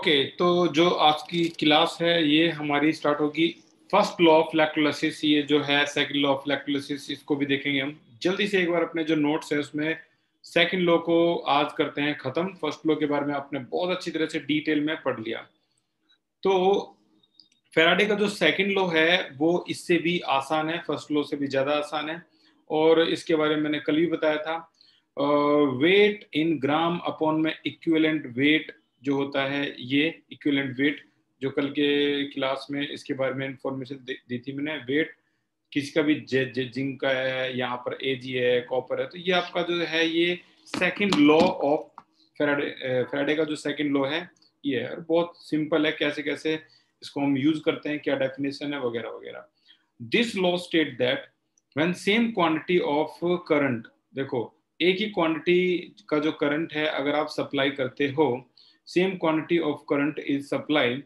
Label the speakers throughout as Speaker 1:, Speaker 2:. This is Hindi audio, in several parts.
Speaker 1: ओके, तो जो आज की क्लास है ये हमारी स्टार्ट होगी फर्स्ट लॉ ऑफ इलेक्ट्रोलिसिस। ये जो है सेकंड लॉ ऑफ इलेक्ट्रोलिसिस, इसको भी देखेंगे हम जल्दी से। एक बार अपने जो नोट्स है उसमें सेकंड लॉ को आज करते हैं खत्म। फर्स्ट लॉ के बारे में आपने बहुत अच्छी तरह से डिटेल में पढ़ लिया। तो फैराडे का जो सेकंड लॉ है वो इससे भी आसान है, फर्स्ट लॉ से भी ज्यादा आसान है। और इसके बारे में मैंने कल भी बताया था। वेट इन ग्राम अपॉन में इक्विवेलेंट वेट जो होता है, ये इक्विवेलेंट वेट जो कल के क्लास में इसके बारे में इंफॉर्मेशन दी थी मैंने। वेट किसी का भी जिंक का है, यहाँ पर एजी है, कॉपर है, तो ये आपका जो है ये second law of Faraday. Faraday का जो सेकंड लॉ है ये है, बहुत सिंपल है कैसे कैसे इसको हम यूज करते हैं, क्या डेफिनेशन है वगैरह वगैरह। This law state that when same quantity of current, देखो एक ही क्वांटिटी का जो करंट है अगर आप सप्लाई करते हो, same quantity of current is supply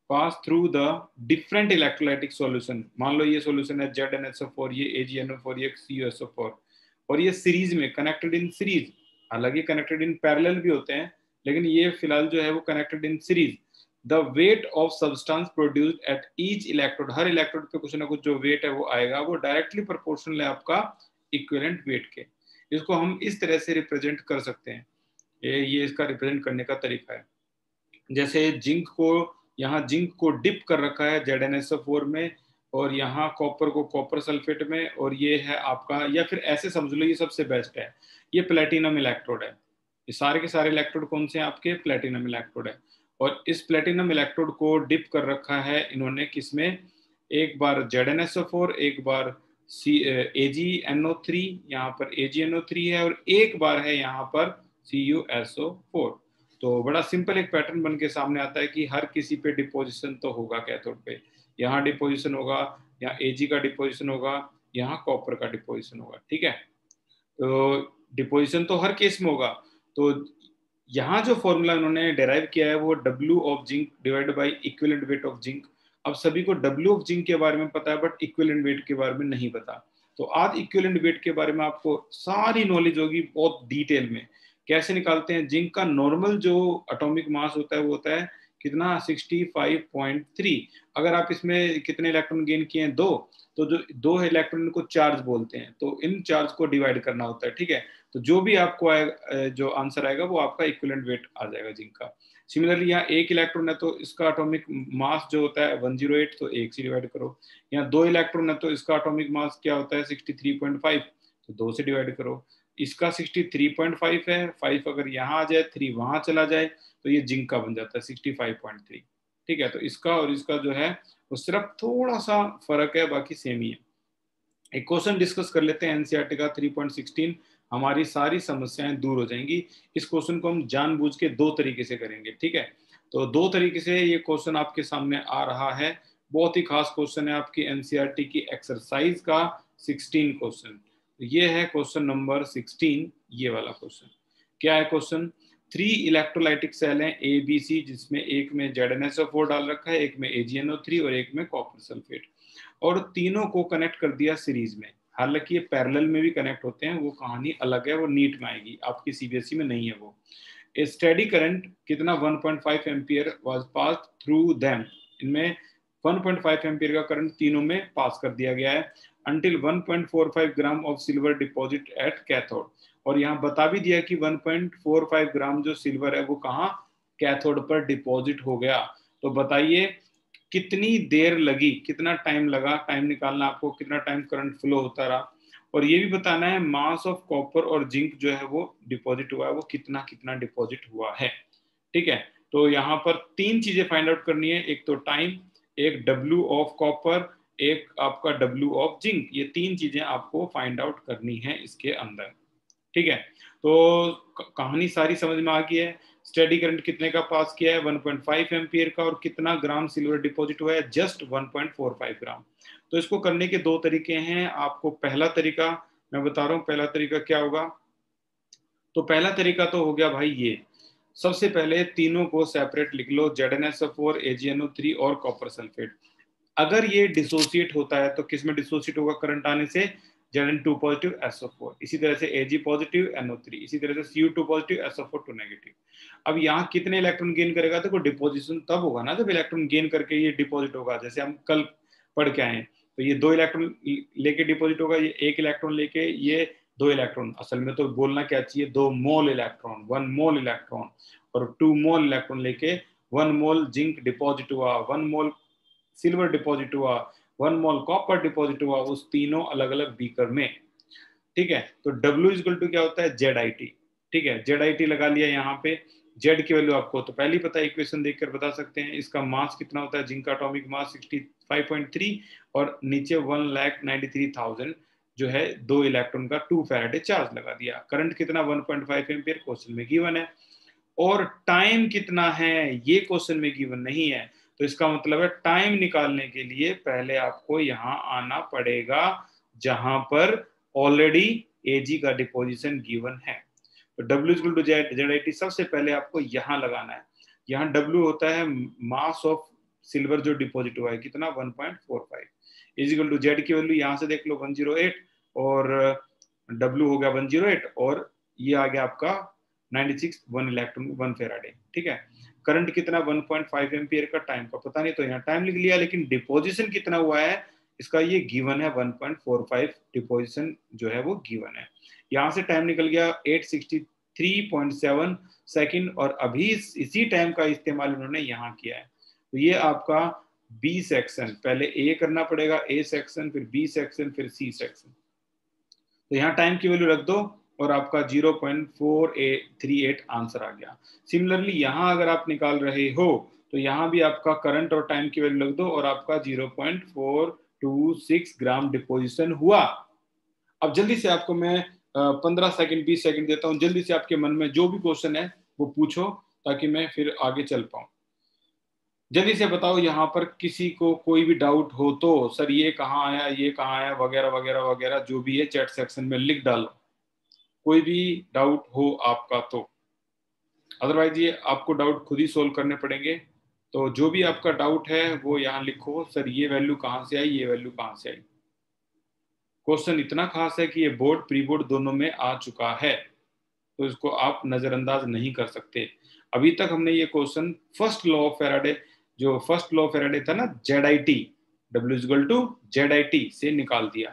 Speaker 1: pass through the different electrolytic solution. मान लो ये सॉल्यूशन है ZnSO4, ये AgNO4, ये CuSO4, और ये सीरीज में कनेक्टेड इन सीरीज। हालांकि कनेक्टेड इन पैरेलल भी होते हैं, लेकिन ये फिलहाल जो है वो connected in series. The weight of substance produced at each electrode, her electrode पे कुछ ना कुछ जो वेट है वो आएगा, वो डायरेक्टली प्रोपोर्शनल है आपका इक्विवेलेंट वेट के। इसको हम इस तरह से रिप्रेजेंट कर सकते हैं। ये इसका रिप्रेजेंट करने का तरीका है। जैसे जिंक को, यहाँ जिंक को डिप कर रखा है ZnSO4 में, और यहाँ कॉपर को कॉपर सल्फेट में, और ये है आपका, या फिर ऐसे समझ लो ये सबसे बेस्ट है, ये प्लेटिनम इलेक्ट्रोड है। ये सारे के सारे इलेक्ट्रोड कौन से हैं आपके? प्लेटिनम इलेक्ट्रोड है। और इस प्लेटिनम इलेक्ट्रोड को डिप कर रखा है इन्होंने किसमें? एक बार ZnSO4, एक बार AgNO3, यहाँ पर AgNO3 है, और एक बार है यहाँ पर CuSO4। तो बड़ा सिंपल एक पैटर्न बन के सामने आता है कि हर किसी पे डिपोजिशन तो होगा कैथोड पे। यहाँ डिपोजिशन होगा, यहाँ Ag का डिपोजिशन होगा, यहाँ कॉपर का डिपोजिशन होगा। ठीक है, तो डिपोजिशन तो हर केस में होगा। तो यहाँ जो फॉर्मूला उन्होंने डेराइव किया है वो W of zinc divided by equivalent weight of zinc. अब सभी को W ऑफ जिंक के बारे में पता है, बट इक्विवेलेंट वेट के बारे में नहीं पता। तो आज इक्विवेलेंट वेट के बारे में आपको सारी नॉलेज होगी बहुत डिटेल में। कैसे निकालते हैं? जिंक का नॉर्मल जो एटॉमिक मास होता है वो होता है कितना? 65.3। अगर आप इसमें कितने इलेक्ट्रॉन गेन किए हैं? 2। तो जो 2 इलेक्ट्रॉन को चार्ज बोलते हैं, तो इन चार्ज को डिवाइड करना होता है। ठीक है, तो जो भी आपको जो आंसर आएगा वो आपका इक्विवेलेंट वेट आ जाएगा जिंक का। सिमिलरली यहाँ एक इलेक्ट्रॉन है तो इसका एटॉमिक मास जो होता है 108, तो 1 से डिवाइड करो। यहाँ 2 इलेक्ट्रॉन है तो इसका एटॉमिक मास क्या होता है? 63.5, तो 2 से डिवाइड करो। इसका 63.5 है, 5 अगर यहाँ आ जाए, 3 वहां चला जाए, तो ये जिंक का बन जाता है 65.3। ठीक है, तो इसका और इसका जो है वो सिर्फ थोड़ा सा फर्क है, बाकी सेम ही है। एक क्वेश्चन डिस्कस कर लेते हैं एनसीईआरटी का 3.16, हमारी सारी समस्याएं दूर हो जाएंगी। इस क्वेश्चन को हम जानबूझ के 2 तरीके से करेंगे। ठीक है, तो 2 तरीके से ये क्वेश्चन आपके सामने आ रहा है। बहुत ही खास क्वेश्चन है आपकी एनसीईआरटी की एक्सरसाइज का 16 क्वेश्चन। ये है क्वेश्चन नंबर 16, ये वाला क्वेश्चन। क्या है क्वेश्चन? 3 इलेक्ट्रोलाइटिक सेल हैं ABC, जिसमें एक में ZnSO4 डाल रखा है, एक में AgNO3 और एक में कॉपर सल्फेट, और तीनों को कनेक्ट कर दिया सीरीज में। हालांकि ये पैरेलल में भी कनेक्ट होते हैं, वो कहानी अलग है, वो नीट में आएगी, आपकी सीबीएसई में नहीं है वो। ए स्टेडी करंट कितना? 1.5 ampere was pass through them. इनमें 1.5 एम्पियर का करंट तीनों में पास कर दिया गया है until 1.45 gram of silver deposit at cathode. और यहाँ बता भी दिया कि 1.45 ग्राम जो सिल्वर है वो कहाँ? कैथोड पर डिपॉजिट हो गया। तो बताइए कितनी देर लगी, कितना टाइम लगा? टाइम निकालना आपको, कितना टाइम करंट फ्लो होता रहा। और ये भी बताना है मास ऑफ कॉपर और जिंक जो है वो डिपॉजिट हुआ है, वो कितना कितना डिपॉजिट हुआ है। ठीक है, तो यहाँ पर 3 चीजें फाइंड आउट करनी है। एक तो टाइम, एक W ऑफ कॉपर, एक आपका W ऑफ जिंक। ये 3 चीजें आपको फाइंड आउट करनी है इसके अंदर। ठीक है, तो कहानी सारी समझ में आ गई है। स्टेडी करंट कितने का पास किया है? 1.5 एम्पियर का, और कितना ग्राम सिल्वर डिपॉजिट हुआ है? जस्ट 1.45 ग्राम। तो इसको करने के 2 तरीके हैं आपको। पहला तरीका मैं बता रहा हूँ, पहला तरीका क्या होगा? तो पहला तरीका तो हो गया भाई ये, सबसे पहले तीनों को सेपरेट लिख लो, ZnSO4, AgNO3 और कॉपर सल्फेट। अगर ये डिसोसिएट होता है तो किस में डिसोसिएट होगा करंट आने से? Zn2 पॉजिटिव SO4, इसी तरह से Ag पॉजिटिव NO3, इसी तरह से Cu2 पॉजिटिव SO4 2 नेगेटिव। अब यहाँ कितने इलेक्ट्रॉन गेन करेगा? देखो डिपोजिशन तब होगा ना जब इलेक्ट्रॉन गेन करके ये डिपॉजिट होगा। जैसे हम कल पढ़ के आए, तो ये 2 इलेक्ट्रॉन लेके डिपॉजिट होगा, ये 1 इलेक्ट्रॉन लेके, ये 2 इलेक्ट्रॉन। असल में तो बोलना क्या चाहिए, 2 मोल इलेक्ट्रॉन, 1 मोल इलेक्ट्रॉन, और 2 मोल इलेक्ट्रॉन लेके 1 मोल जिंक डिपॉजिट हुआ, 1 मोल सिल्वर डिपॉजिट हुआ, 1 मोल कॉपर डिपॉजिट हुआ, उस तीनों अलग अलग बीकर में। ठीक है, तो W इक्वल टू क्या होता है? ZIT। ठीक है, ZIT लगा लिया यहाँ पे। Z की वैल्यू आपको तो पहले ही पता है, इक्वेशन देखकर बता सकते हैं। इसका मास कितना होता है? जिंक का एटॉमिक मास 65.3 और नीचे 1,93,000 जो है 2 इलेक्ट्रॉन का 2 फैराडे चार्ज लगा दिया। करंट कितना? 1.5 एम्पियर क्वेश्चन में गिवन है। और टाइम कितना है ये क्वेश्चन में गिवन नहीं है, तो इसका मतलब है टाइम निकालने के लिए पहले आपको यहां आना पड़ेगा जहां पर ऑलरेडी Ag का डिपोजिशन गिवन है। तो W इक्वल टू ZIT सबसे पहले आपको यहां लगाना है। यहाँ W होता है मास ऑफ सिल्वर जो डिपॉजिट हुआ है, कितना? 1.45 इज इक्वल टू Z की वैल्यू यहां से देख लो 108, और W हो गया 108, और ये आ गया आपका 96 1 इलेक्ट्रॉन 1 फेराडे। ठीक है, करंट कितना? 1.5 एम्पियर का। टाइम का पता नहीं तो यहाँ टाइम लिख लिया, लेकिन डिपोजिशन कितना हुआ है इसका ये गिवन है, 1.45 डिपोजिशन जो है वो गिवन है। यहाँ से टाइम निकल गया 863.7 सेकंड, और अभी इसी टाइम का इस्तेमाल उन्होंने यहाँ किया है। तो ये आपका बी सेक्शन, पहले ए करना पड़ेगा, ए सेक्शन, फिर बी सेक्शन, फिर सी सेक्शन। तो यहाँ टाइम की वैल्यू रख दो और आपका 0.438 आंसर आ गया। सिमिलरली यहाँ अगर आप निकाल रहे हो तो यहाँ भी आपका करंट और टाइम की वैल्यू रख दो और आपका 0.426 ग्राम डिपोजिशन हुआ। अब जल्दी से आपको मैं 15 सेकंड 20 सेकंड देता हूँ, जल्दी से आपके मन में जो भी क्वेश्चन है वो पूछो ताकि मैं फिर आगे चल पाऊँ। जल्दी से बताओ, यहाँ पर किसी को कोई भी डाउट हो तो, सर ये कहाँ आया, ये कहाँ आया, वगैरह वगैरह वगैरह, जो भी है चैट सेक्शन में लिख डालो, कोई भी डाउट हो आपका तो। अदरवाइज ये आपको डाउट खुद ही सोल्व करने पड़ेंगे। तो जो भी आपका डाउट है वो यहाँ लिखो, सर ये वैल्यू कहाँ से आई, ये वैल्यू कहाँ से आई। क्वेश्चन इतना खास है कि ये बोर्ड प्री बोर्ड दोनों में आ चुका है, तो इसको आप नजरअंदाज नहीं कर सकते। अभी तक हमने ये question first law of Faraday, जो फर्स्ट लॉ ऑफ फेराडे था ना, ZIT, W equal to ZIT से निकाल दिया।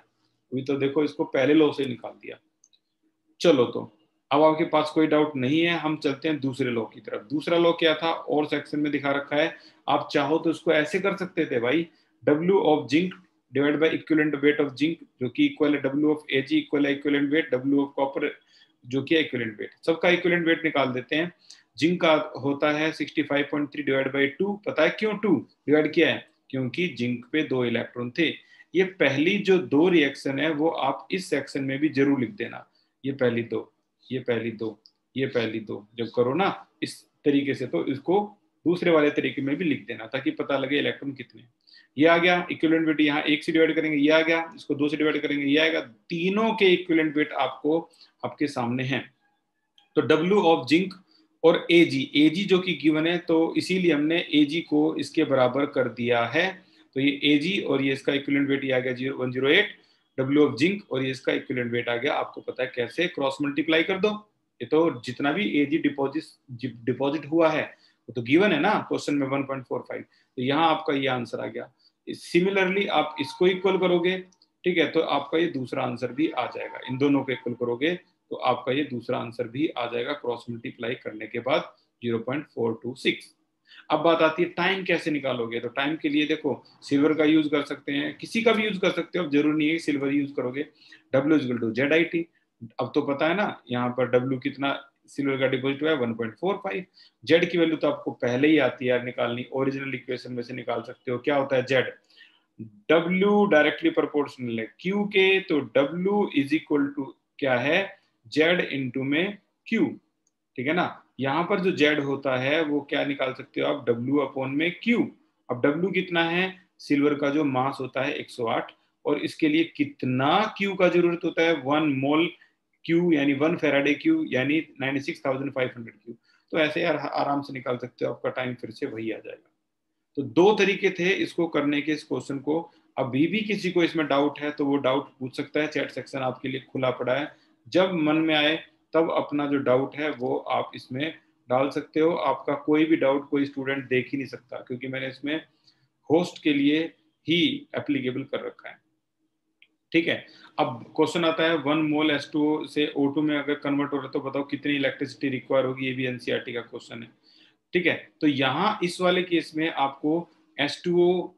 Speaker 1: अभी तो देखो इसको पहले लॉ से निकाल दिया। चलो, तो अब आपके पास कोई डाउट नहीं है, हम चलते हैं दूसरे लॉ की तरफ। दूसरा लॉ क्या था और सेक्शन में दिखा रखा है, आप चाहो तो इसको ऐसे कर सकते थे भाई, W of zinc divide by equivalent weight of zinc, जो कि इक्वल है W ऑफ Ag इक्वल है equivalent wait W of copper, जो कि इक्विवेलेंट वेट। सबका इक्विवेलेंट वेट निकाल देते हैं। जिंक का होता है 65.3 डिवाइड बाई 2। पता है क्यों 2 डिवाइड किया है? क्योंकि जिंक पे 2 इलेक्ट्रॉन थे। ये पहली जो 2 रिएक्शन है वो आप इस सेक्शन में भी जरूर लिख देना। ये पहली 2, ये पहली 2, ये पहली 2, जब करो ना इस तरीके से तो इसको दूसरे वाले तरीके में भी लिख देना ताकि पता लगे इलेक्ट्रॉन कितने। ये आ गया इक्विवेलेंट वेट, यहाँ 1 से डिवाइड करेंगे ये आ गया, इसको 2 से डिवाइड करेंगे ये आएगा। तीनों के इक्विवेलेंट वेट आपको आपके सामने हैं। तो W ऑफ जिंक और Ag जो कि गिवन है, तो इसीलिए हमने Ag को इसके बराबर कर दिया है। तो ये Ag और ये इसका इक्विवेलेंट वेट आ गया 108, W ऑफ जिंक और ये इसका इक्विवेलेंट वेट आ गया। आपको पता है कैसे, क्रॉस मल्टीप्लाई कर दो। ये तो जितना भी Ag डिपॉजिट हुआ है वो तो गिवन है ना क्वेश्चन में 1.45, तो यहाँ आपका ये आंसर आ गया। सिमिलरली आप इसको इक्वल करोगे, ठीक है, तो आपका ये दूसरा आंसर भी आ जाएगा। इन दोनों को इक्वल करोगे तो आपका ये दूसरा आंसर भी आ जाएगा क्रॉस मल्टीप्लाई करने के बाद 0.426। अब बात आती है टाइम कैसे निकालोगे। तो टाइम के लिए देखो, सिल्वर का यूज कर सकते हैं, किसी का भी यूज कर सकते हो, अब जरूरी नहीं है सिल्वर यूज करोगे। W इक्वल टू ZIT, अब तो पता है ना यहाँ पर W कितना सिल्वर का डिपॉजिट हुआ है 1.45। Z की वैल्यू तो आपको पहले ही आती है यार निकालनी, ओरिजिनल इक्वेशन में से निकाल सकते हो। क्या होता है Z, W डायरेक्टली प्रोपोर्शनल है Q के, तो W इज इक्वल टू क्या है, Z इंटू में Q। ठीक है ना, यहाँ पर जो Z होता है वो क्या निकाल सकते हो आप, W अपॉन में Q। अब W कितना है, सिल्वर का जो मास होता है 108, और इसके लिए कितना Q का जरूरत होता है, 1 मोल Q यानी 1 फेराडे Q यानी 96,500 Q। तो ऐसे यार आराम से निकाल सकते हो, आपका टाइम फिर से वही आ जाएगा। तो 2 तरीके थे इसको करने के, इस क्वेश्चन को अभी भी किसी को इसमें डाउट है तो वो डाउट पूछ सकता है, चैट सेक्शन आपके लिए खुला पड़ा है। जब मन में आए तब अपना जो डाउट है वो आप इसमें डाल सकते हो। आपका कोई भी डाउट कोई स्टूडेंट देख ही नहीं सकता, क्योंकि मैंने इसमें होस्ट के लिए ही एप्लीकेबल कर रखा है। ठीक है, अब क्वेश्चन आता है 1 मोल H2O से O2 में अगर कन्वर्ट हो रहा है तो बताओ कितनी इलेक्ट्रिसिटी रिक्वायर होगी। ये भी एनसीईआरटी का क्वेश्चन है। ठीक है, तो यहाँ इस वाले केस में आपको H2O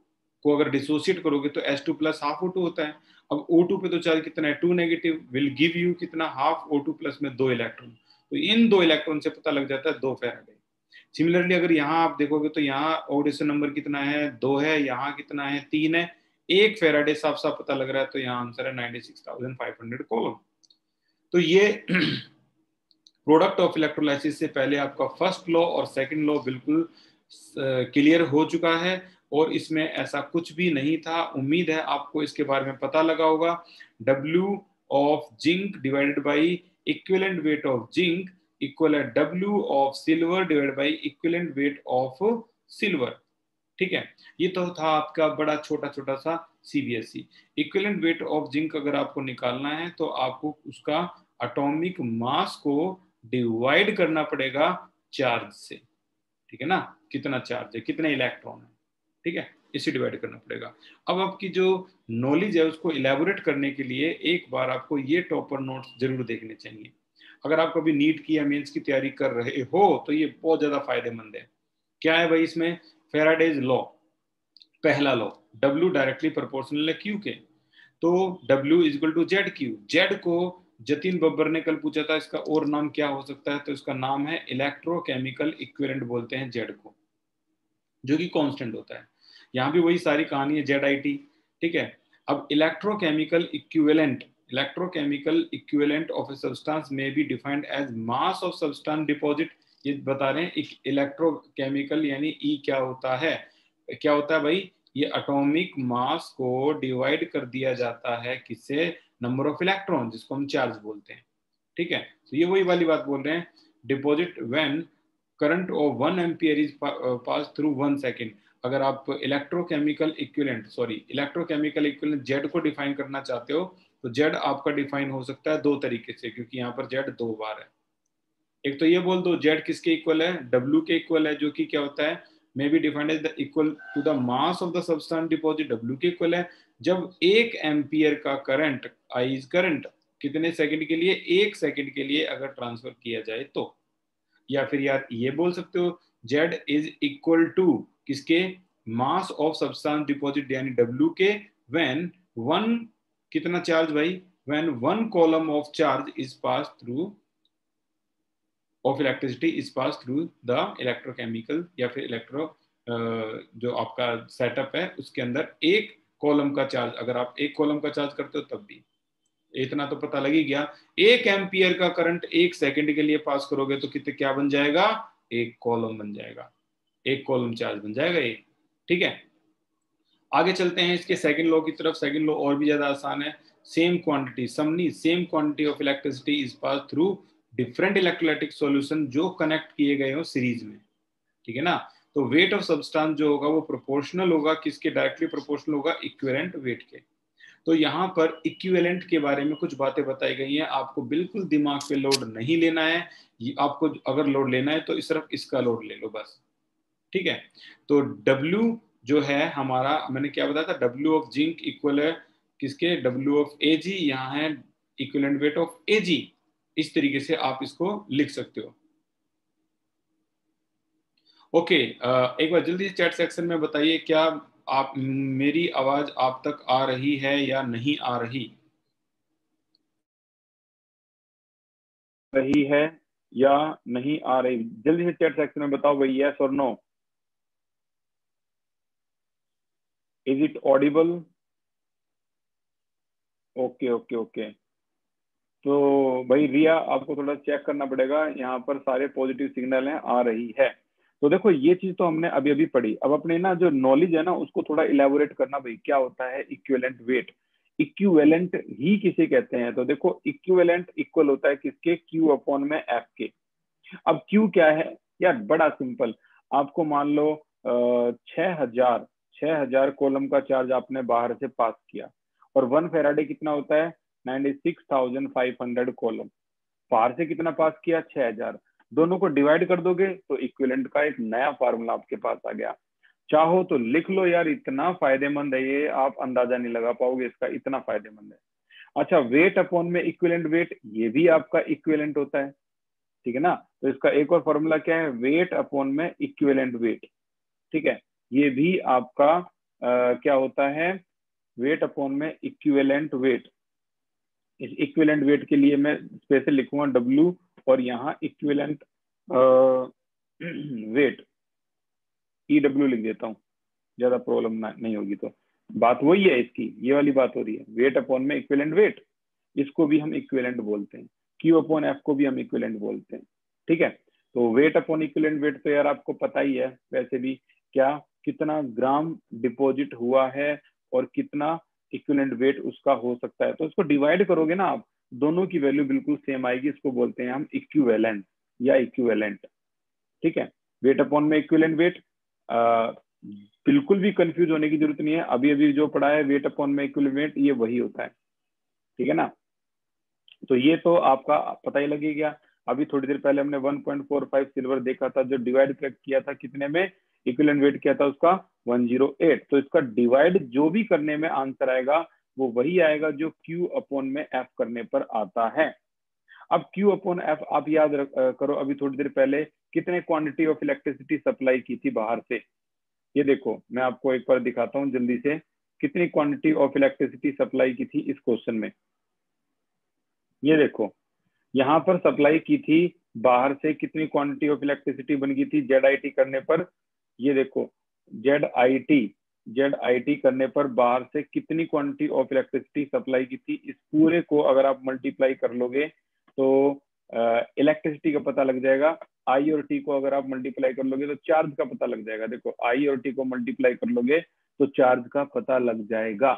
Speaker 1: को अगर डिसोसिएट करोगे तो H2 प्लस हाफ O2 होता है। अब O2 पे तो चार्ज कितना है, 2 नेगेटिव, विल गिव यू कितना, हाफ O2 प्लस में 2 इलेक्ट्रॉन। तो इन 2 इलेक्ट्रॉन से पता लग जाता है 2 फैराडे। सिमिलरली अगर यहाँ आप देखोगे तो यहाँ ऑडिशन नंबर कितना है, 2 है, यहाँ कितना है, 3 है, 1 फैराडे साफ साफ पता लग रहा है। तो यहाँ आंसर है 96,500 कॉलम। तो ये प्रोडक्ट ऑफ इलेक्ट्रोलाइसिस से पहले आपका फर्स्ट लॉ और सेकंड लॉ बिल्कुल क्लियर हो चुका है, और इसमें ऐसा कुछ भी नहीं था। उम्मीद है आपको इसके बारे में पता लगा होगा। W of zinc divided by equivalent weight of zinc equal है W of silver divided by equivalent weight of silver. ठीक है, ये तो था आपका बड़ा छोटा छोटा सा CBSE। Equivalent weight of zinc अगर आपको निकालना है तो आपको उसका एटॉमिक मास को डिवाइड करना पड़ेगा चार्ज से। ठीक है ना, कितना चार्ज है, कितने इलेक्ट्रॉन है, ठीक है, इसे डिवाइड करना पड़ेगा। अब आपकी जो नॉलेज है उसको इलेबोरेट करने के लिए एक बार आपको ये टॉपर नोट्स जरूर देखने चाहिए। अगर आप कभी नीट की या मेंस की तैयारी कर रहे हो तो ये बहुत ज्यादा फायदेमंद है। क्या है भाई इसमें, फैराडेज लॉ, पहला लॉ, W डायरेक्टली प्रोपोर्शनल है Q के, तो W is equal to Z Q. Z को जतिन बब्बर ने कल पूछा था इसका और नाम क्या हो सकता है, तो इसका नाम है इलेक्ट्रोकेमिकल इक्विवेलेंट बोलते हैं जेड को, जो कि कांस्टेंट होता है। यहाँ भी वही सारी कहानी है, ZIT। ठीक है, अब electrochemical equivalent of a substance may be defined as mass of substance deposit. ये बता रहे हैं इलेक्ट्रोकेमिकल यानी E क्या होता है, क्या होता है भाई, ये एटॉमिक मास को डिवाइड कर दिया जाता है किससे, नंबर ऑफ इलेक्ट्रॉन, जिसको हम चार्ज बोलते हैं। ठीक है, तो ये वही वाली बात बोल रहे हैं, deposit when current of 1 ampere is pass through 1 second. अगर आप इलेक्ट्रोकेमिकल इक्विवेलेंट जेड को डिफाइन करना चाहते हो तो जेड आपका डिफाइन हो सकता है 2 तरीके से, क्योंकि यहाँ पर जेड 2 बार है। एक तो ये बोल दो जेड किसके इक्वल है, W के इक्वल है, जो कि क्या होता है, may be defined as the equal to the mass of the substance deposit, W के इक्वल है। जब 1 एम्पियर का करंट, आई इज करंट, कितने सेकंड के लिए, 1 सेकंड के लिए अगर ट्रांसफर किया जाए तो। या फिर यार ये बोल सकते हो Z इज इक्वल टू किसके, मास ऑफ सब्सटेंस डिपॉजिट यानी W के, व्हेन 1 कितना चार्ज भाई, when 1 column of charge is pass through of electricity is pass through the electrochemical, या फिर जो आपका सेटअप है उसके अंदर 1 कॉलम का चार्ज, अगर आप 1 कॉलम का चार्ज करते हो तब भी। इतना तो पता लग ही गया, 1 एम्पियर का करंट 1 सेकंड के लिए पास करोगे तो कितने क्या बन जाएगा, 1 कॉलम बन जाएगा, 1 कॉलम चार्ज बन जाएगा ये। ठीक है, आगे चलते हैं इसके सेकंड लॉ की तरफ। सेकंड लॉ और भी ज्यादा आसान है, same quantity of electricity is pass through different electrolytic solution जो कनेक्ट किए गए हो सीरीज में। ठीक है ना, तो वेट ऑफ सब्सटेंस जो होगा वो प्रोपोर्शनल होगा किसके, डायरेक्टली प्रोपोर्शनल होगा इक्विवेलेंट वेट के। तो यहाँ पर इक्विवेलेंट के बारे में कुछ बातें बताई गई हैं, आपको बिल्कुल दिमाग पे लोड नहीं लेना है। आपको अगर लोड लेना है तो सिर्फ इसका लोड ले लो बस। ठीक है, तो W जो है हमारा, मैंने क्या बताया था, W ऑफ जिंक इक्वल है किसके, W ऑफ Ag, यहाँ है इक्विवेलेंट वेट ऑफ Ag। इस तरीके से आप इसको लिख सकते हो। ओके, एक बार जल्दी से चैट सेक्शन में बताइए क्या आप, मेरी आवाज आप तक आ रही है या नहीं आ रही है या नहीं आ रही, जल्दी से चैट सेक्शन में बताओ भाई, यस और no, is it audible. Okay okay okay, तो भाई रिया आपको थोड़ा चेक करना पड़ेगा, यहाँ पर सारे पॉजिटिव सिग्नल हैं, आ रही है। तो देखो ये चीज तो हमने अभी अभी पढ़ी, अब अपने ना जो नॉलेज है ना उसको थोड़ा इलेबोरेट करना भाई, क्या होता है इक्विवेलेंट वेट, इक्विवेलेंट ही किसे कहते हैं, तो देखो इक्विवेलेंट इक्वल होता है किसके, Q अपॉन में F के। अब Q क्या है यार, बड़ा सिंपल, आपको मान लो 6,000
Speaker 2: 6000 कॉलम का चार्ज आपने बाहर से पास किया, और 1 फेराडे कितना होता है 96,500 कॉलम, बाहर से कितना पास किया 6000, दोनों को डिवाइड कर दोगे तो इक्विवेलेंट का एक नया फार्मूला आपके पास आ गया। चाहो तो लिख लो यार, इतना फायदेमंद है ये, आप अंदाजा नहीं लगा पाओगे इसका, इतना फायदेमंद है। अच्छा, वेट अपॉन में इक्विवेलेंट वेट, ये भी आपका इक्विवेलेंट होता है, ठीक है ना। तो इसका एक और फॉर्मूला क्या है, वेट अपॉन में इक्विवेलेंट वेट, ठीक है। ये भी आपका क्या होता है, वेट अपॉन में इक्विवेलेंट वेट। इस इक्विवेलेंट वेट के लिए मैं स्पेशल लिखूंगा W, और यहाँ इक्विवेलेंट वेट EW लिख देता हूँ, ज्यादा प्रॉब्लम नहीं होगी। तो बात वही है इसकी, ये वाली बात हो रही है, वेट अपॉन में इक्विवेलेंट वेट, इसको भी हम इक्विवेलेंट बोलते हैं, Q अपॉन F को भी हम इक्विवेलेंट बोलते हैं, ठीक है। तो वेट अपॉन इक्विवेलेंट वेट तो यार आपको पता ही है वैसे भी, क्या कितना ग्राम डिपॉजिट हुआ है और कितना इक्विवेलेंट वेट उसका हो सकता है। तो इसको डिवाइड करोगे ना आप, दोनों की वैल्यू बिल्कुल सेम आएगी, इसको बोलते हैं हम इक्विवेलेंट या इक्विवेलेंट, ठीक है। वेट अपॉन में इक्विवेलेंट वेट, बिल्कुल भी कंफ्यूज होने की जरूरत नहीं है, अभी अभी जो पढ़ा है वेट अपॉन में इक्विवेलेंट वेट, ये वही होता है, ठीक है ना। तो ये तो आपका पता ही लगे गया। अभी थोड़ी देर पहले हमने 1.45 सिल्वर देखा था, जो डिवाइड किया था कितने में, इक्विवेलेंट वेट किया था उसका 108। तो इसका डिवाइड जो भी करने में आंसर आएगा वो वही आएगा जो Q अपॉन में F करने पर आता है। अब Q अपॉन F आप याद करो, अभी थोड़ी देर पहले कितने क्वांटिटी ऑफ इलेक्ट्रिसिटी सप्लाई की थी बाहर से, ये देखो मैं आपको एक बार दिखाता हूँ जल्दी से, कितनी क्वांटिटी ऑफ इलेक्ट्रिसिटी सप्लाई की थी इस क्वेश्चन में। ये देखो यहाँ पर सप्लाई की थी बाहर से कितनी क्वांटिटी ऑफ इलेक्ट्रिसिटी बन गई थी ZIT करने पर, ये देखो ZIT करने पर बाहर से कितनी क्वांटिटी ऑफ इलेक्ट्रिसिटी सप्लाई की थी, इस पूरे को अगर आप मल्टीप्लाई कर लोगे तो इलेक्ट्रिसिटी का पता लग जाएगा, I और T को अगर आप मल्टीप्लाई कर लोगे तो चार्ज का पता लग जाएगा। देखो I और T को मल्टीप्लाई कर लोगे तो चार्ज का पता लग जाएगा,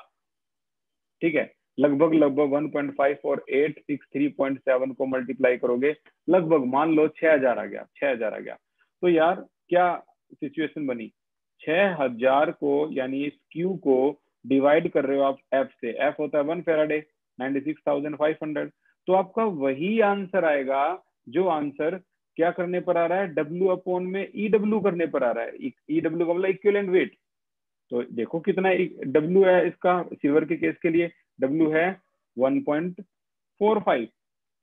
Speaker 2: ठीक है। लगभग 1.5 और 863.7 को मल्टीप्लाई करोगे, लगभग मान लो 6000 आ गया, 6000 आ गया। तो यार क्या सिचुएशन बनी, 6000 को यानी इस Q को डिवाइड कर रहे हो आप F से, F होता है 1 फेराडे 96,500, तो आपका वही आंसर आएगा जो आंसर क्या करने पर आ रहा है, W अपॉन में EW करने पर आ रहा है। EW का मतलब इक्विवेलेंट वेट। तो देखो कितना W है इसका, सिल्वर के केस के लिए W है 1.45,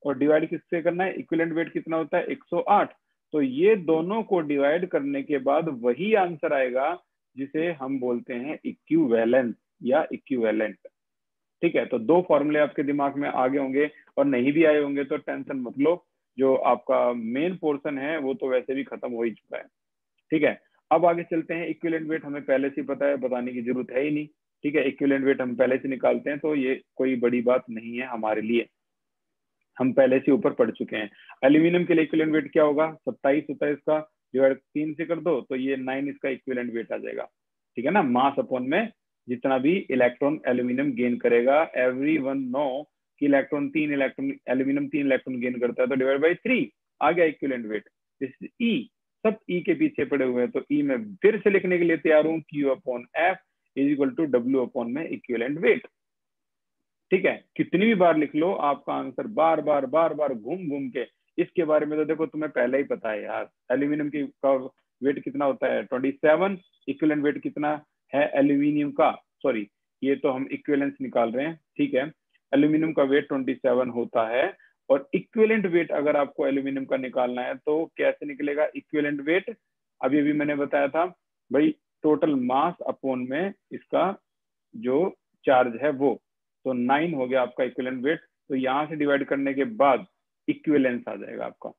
Speaker 2: और डिवाइड किससे करना है, इक्विवेलेंट वेट कितना होता है 108। तो ये दोनों को डिवाइड करने के बाद वही आंसर आएगा जिसे हम बोलते हैं इक्विवेलेंस या इक्विवेलेंट, ठीक है। तो दो फॉर्मूले आपके दिमाग में आ गए होंगे, और नहीं भी आए होंगे तो टेंशन मत लो, जो आपका मेन पोर्शन है वो तो वैसे भी खत्म हो ही चुका है, ठीक है। अब आगे चलते हैं, इक्विवेलेंट वेट हमें पहले से पता है, बताने की जरूरत है ही नहीं, ठीक है। इक्विवेलेंट वेट हम पहले से निकालते हैं, तो ये कोई बड़ी बात नहीं है हमारे लिए, हम पहले से ऊपर पढ़ चुके हैं। एल्यूमिनियम के लिए इक्विवेलेंट वेट क्या होगा, 27 होता है इसका, डिवाइड 3 से कर दो तो ये 9 इसका इक्विवेलेंट वेट आ जाएगा, ठीक है ना। मास अपॉन में जितना भी इलेक्ट्रॉन एल्यूमिनियम गेन करेगा, एवरीवन नो कि एल्यूमिनियम 3 इलेक्ट्रॉन गेन करता है, तो डिवाइड बाई 3 आ गया इक्विवेलेंट वेट। दिस इज ई, सब ई के पीछे पड़े हुए हैं, तो ई में फिर से लिखने के लिए तैयार हूं, Q upon F is equal to W upon में इक्विवेलेंट वेट, ठीक है। कितनी भी बार लिख लो, आपका आंसर बार बार घूम घूम के, इसके बारे में तो देखो तुम्हें पहले ही पता है यार, एल्यूमिनियम की का वेट कितना होता है 27, इक्विवेलेंट वेट कितना है एल्यूमिनियम का, सॉरी ये तो हम इक्विवेलेंस निकाल रहे हैं, ठीक है। एल्यूमिनियम का वेट 27 होता है, और इक्विवेलेंट वेट अगर आपको एल्यूमिनियम का निकालना है तो कैसे निकलेगा इक्विवेलेंट वेट, अभी अभी मैंने बताया था भाई, टोटल मास अपॉन में इसका जो चार्ज है वो, तो 9 हो गया आपका इक्विवेलेंट वेट। तो यहां से डिवाइड करने के बाद इक्विवेलेंस आ जाएगा आपका,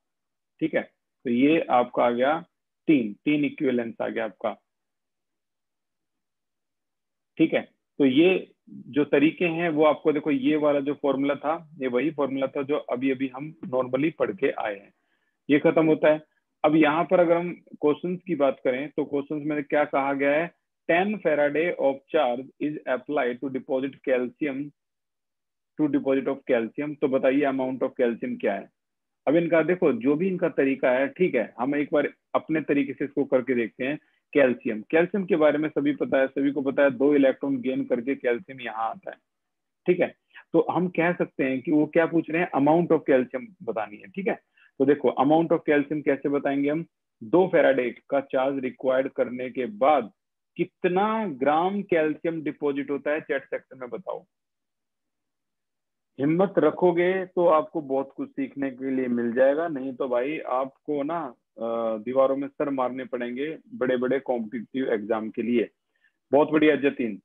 Speaker 2: ठीक है। तो ये आपका आ गया 3 इक्विवेलेंस आ गया आपका, ठीक है। तो ये जो तरीके हैं वो आपको देखो, ये वाला जो फॉर्मूला था ये वही फॉर्मूला था जो अभी अभी हम नॉर्मली पढ़ के आए हैं, ये खत्म होता है। अब यहाँ पर अगर हम क्वेश्चंस की बात करें तो क्वेश्चंस में क्या कहा गया है, 10 Faraday of charge is applied to deposit of calcium, तो बताइए अमाउंट ऑफ कैल्शियम क्या है। अब इनका देखो जो भी इनका तरीका है, ठीक है, हम एक बार अपने तरीके से इसको करके देखते हैं कैल्शियम, कैल्शियम के बारे में सभी पता है, सभी को पता है 2 इलेक्ट्रॉन गेन करके कैल्शियम यहाँ आता है, ठीक है। तो हम कह सकते हैं कि वो क्या पूछ रहे हैं, अमाउंट ऑफ कैल्शियम बतानी है, ठीक है। तो देखो अमाउंट ऑफ कैल्शियम कैसे बताएंगे हम, 2 फेराडे का चार्ज रिक्वायर्ड करने के बाद कितना ग्राम कैल्शियम डिपॉजिट होता है, चैट सेक्शन में बताओ। हिम्मत रखोगे तो आपको बहुत कुछ सीखने के लिए मिल जाएगा, नहीं तो भाई आपको ना दीवारों में सर मारने पड़ेंगे बड़े बड़े कॉम्पिटिटिव एग्जाम के लिए। बहुत बढ़िया जतिन,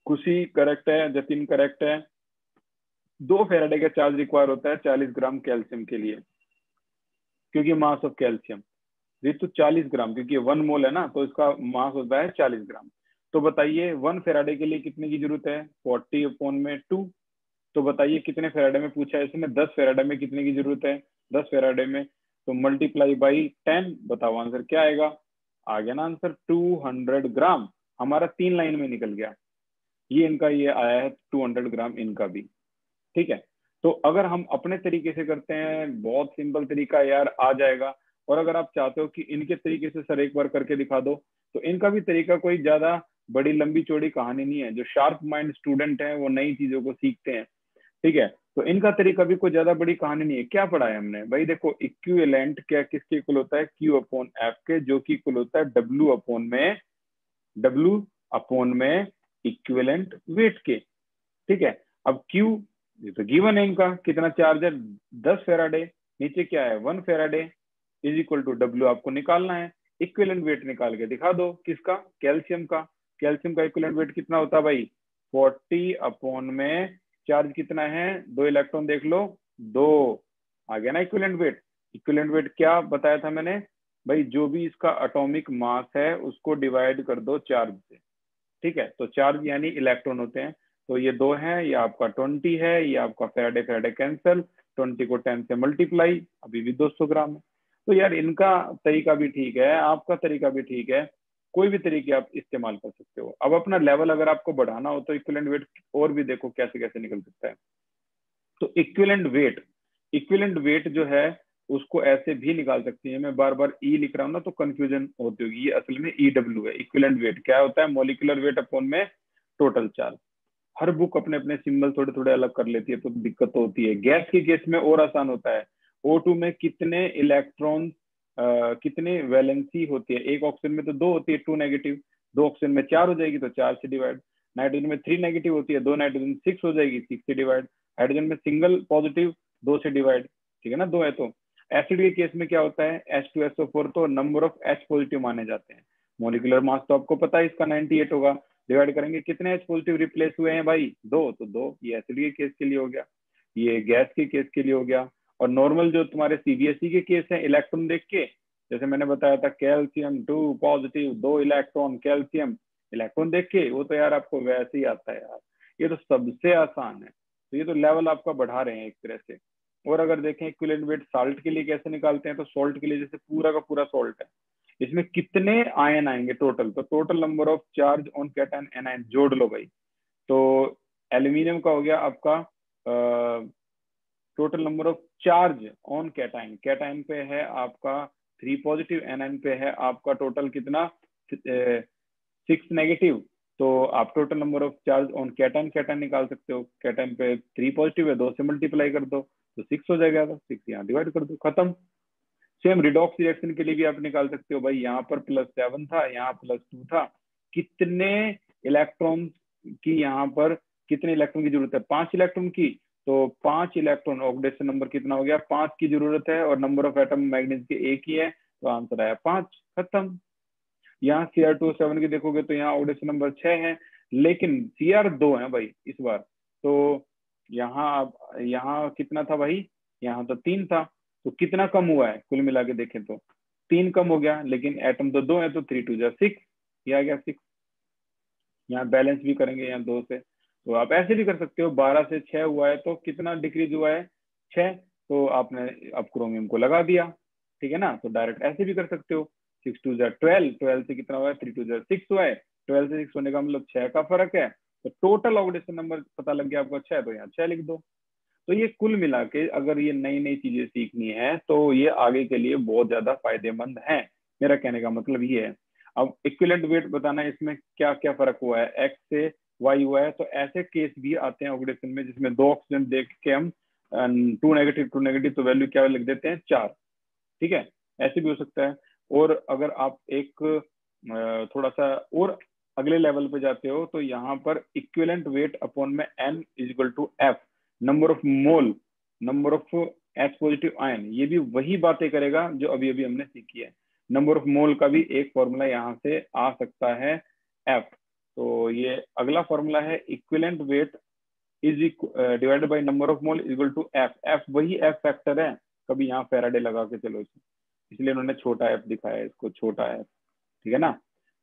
Speaker 2: खुशी करेक्ट है, जतिन करेक्ट है। 2 फेराडे का चार्ज रिक्वायर होता है 40 ग्राम कैल्शियम के लिए, क्योंकि मास ऑफ कैल्शियम ऋतु 40 ग्राम, क्योंकि 1 मोल है ना, तो इसका मास होता है 40 ग्राम। तो बताइए 1 फेराडे के लिए कितने की जरूरत है, 40/2। तो बताइए कितने फेराडे में पूछा है इसमें, 10 फेराडे में कितने की जरूरत है, 10 फेराडे में, तो मल्टीप्लाई बाई 10, बताओ आंसर क्या आएगा। आ गया ना आंसर 200 ग्राम, हमारा 3 लाइन में निकल गया। ये इनका ये आया है 200 ग्राम इनका भी, ठीक है। तो अगर हम अपने तरीके से करते हैं, बहुत सिंपल तरीका है यार, आ जाएगा। और अगर आप चाहते हो कि इनके तरीके से सर एक बार करके दिखा दो, तो इनका भी तरीका कोई ज्यादा बड़ी लंबी चौड़ी कहानी नहीं है। जो शार्प माइंड स्टूडेंट हैं वो नई चीजों को सीखते हैं, ठीक है। तो इनका तरीका भी कोई ज्यादा बड़ी कहानी नहीं है। क्या पढ़ा है हमने भाई, देखो इक्विवेलेंट क्या किसके इक्वल होता है, Q/F के, जो कि इक्वल होता है W/में इक्विवेलेंट वेट के, ठीक है। अब Q ये तो गिवन है, इनका कितना चार्ज है 10 फेराडे, नीचे क्या है 1 Faraday is equal to W आपको निकालना है। इक्विवेलेंट वेट निकाल के दिखा दो, किसका, कैल्शियम का। कैल्शियम का इक्विवेलेंट वेट कितना होता है भाई, 40/में चार्ज कितना है, 2 इलेक्ट्रॉन देख लो, 2। आ गया ना इक्विवेलेंट वेट। इक्विवेलेंट वेट क्या बताया था मैंने भाई, जो भी इसका एटॉमिक मास है उसको डिवाइड कर दो चार्ज से, ठीक है। तो चार्ज यानी इलेक्ट्रॉन होते हैं, तो ये 2 है, ये आपका 20 है, ये आपका फेराडे फेराडे कैंसिल, 20 को 10 से मल्टीप्लाई, अभी भी 200 ग्राम है। तो यार इनका तरीका भी ठीक है, आपका तरीका भी ठीक है, कोई भी तरीके आप इस्तेमाल कर सकते हो। अब अपना लेवल अगर आपको बढ़ाना हो तो इक्विवेलेंट वेट और भी देखो कैसे कैसे निकल सकता है। तो इक्विवेलेंट वेट जो है उसको ऐसे भी निकाल सकती है, मैं बार बार ई लिख रहा हूँ ना तो कंफ्यूजन होती होगी, ये असल में EW है। इक्विवेलेंट वेट क्या होता है, मॉलिक्यूलर वेट अपॉन में टोटल चार्ज। हर बुक अपने अपने सिंबल थोड़े थोड़े अलग कर लेती है, तो दिक्कत तो होती है। गैस के केस में और आसान होता है, O2 में कितने इलेक्ट्रॉन कितने वैलेंसी होती है, एक ऑक्सीजन में तो 2 होती है, 2 नेगेटिव, 2 ऑक्सीजन में 4 हो जाएगी तो 4 से डिवाइड। नाइट्रोजन में 3 नेगेटिव होती है, 2 नाइट्रोजन 6 हो जाएगी, 6 से डिवाइड। हाइड्रोजन में सिंगल पॉजिटिव, 2 से डिवाइड, ठीक है ना, 2 है। तो एसिड के केस में क्या होता है, H2SO4, तो नंबर ऑफ H पॉजिटिव माने जाते हैं। मोलिकुलर मास तो आपको पता है इसका 98 होगा, डिवाइड करेंगे कितने H पॉजिटिव रिप्लेस हुए हैं भाई, 2, तो 2। ये एसिड के केस के लिए हो गया, ये गैस के केस के लिए हो गया। और नॉर्मल जो तुम्हारे CBSE के केस है, इलेक्ट्रॉन देख के, जैसे मैंने बताया था calcium 2 positive, 2 electron calcium, electron देख के वो तो यार आपको वैसे ही आता है यार, ये तो सबसे आसान है। तो ये तो लेवल आपका बढ़ा रहे हैं एक तरह से। और अगर देखें इक्विवेलेंट वेट साल्ट के लिए कैसे निकालते हैं, तो सॉल्ट के लिए जैसे पूरा का पूरा सॉल्ट है, इसमें कितने आयन आएंगे टोटल, तो total number of charge on cation anion जोड़ लो भाई। तो एल्यूमिनियम का हो गया आपका total number of charge on cation, cation पे है आपका 3 पॉजिटिव, एनायन पे है आपका टोटल कितना 6 नेगेटिव। तो आप total number of charge on cation cation निकाल सकते हो, कैटायन पे 3 पॉजिटिव है, 2 से मल्टीप्लाई कर दो तो 6 हो जाएगा, तो 6 यहाँ डिवाइड कर दो, खत्म। सेम रिडॉक्स रिएक्शन के लिए भी आप निकाल सकते हो भाई, यहाँ पर +7 था, यहाँ +2 था, कितने इलेक्ट्रॉन की, यहाँ पर कितने इलेक्ट्रॉन की जरूरत है, 5 इलेक्ट्रॉन की, तो 5 इलेक्ट्रॉन, ऑक्सीडेशन नंबर कितना हो गया 5 की जरूरत है, और नंबर ऑफ एटम मैग्नीज के 1 ही है, तो आंसर आया 5, खत्म। यहाँ Cr2O7 की देखोगे तो यहाँ ऑक्सीडेशन नंबर 6 है, लेकिन Cr2 है भाई इस बार। तो यहाँ कितना था भाई, यहाँ तो 3 था, तो कितना कम हुआ है कुल मिला के देखें तो 3 कम हो गया, लेकिन एटम तो 2 है, तो 3 2 6, ये आ गया 6। यहाँ बैलेंस भी करेंगे यहाँ 2 से, तो आप ऐसे भी कर सकते हो, 12 से 6 हुआ है तो कितना डिक्रीज हुआ है 6, तो आपने अब क्रोमियम को लगा दिया, ठीक है ना। तो डायरेक्ट ऐसे भी कर सकते हो, 6 2 12, 12 से कितना हुआ है 3 2 6 हुआ है, 12 से 6 होने का मतलब 6 का फर्क है, तो टोटल ऑक्सीडेशन नंबर पता लग गया आपको 6, तो यहाँ 6 लिख दो। तो ये कुल मिला के अगर ये नई नई चीजें सीखनी है तो ये आगे के लिए बहुत ज्यादा फायदेमंद है, मेरा कहने का मतलब ये है। अब इक्विवेलेंट वेट बताना है, इसमें क्या क्या फर्क हुआ है, एक्स से वाई हुआ है, तो ऐसे केस भी आते हैं ऑक्सीडेशन में जिसमें 2 ऑक्सीजन देख के हम 2 नेगेटिव तो वैल्यू क्या लिख देते हैं 4, ठीक है, ऐसे भी हो सकता है। और अगर आप एक थोड़ा सा और अगले लेवल पे जाते हो तो यहाँ पर इक्विवेलेंट वेट अपॉन में n is equal to F, number of mole, number of H positive ion, ये भी वही बातें करेगा जो अभी अभी हमने सीखी है। नंबर ऑफ मोल का भी एक फॉर्मूला यहाँ से आ सकता है F। तो ये अगला फॉर्मूला है equivalent weight is divided by number of mole equal to F. F वही एफ फैक्टर है, कभी यहाँ फेराडे लगा के चलो इसलिए उन्होंने छोटा एफ दिखाया है, इसको छोटा एफ, ठीक है ना।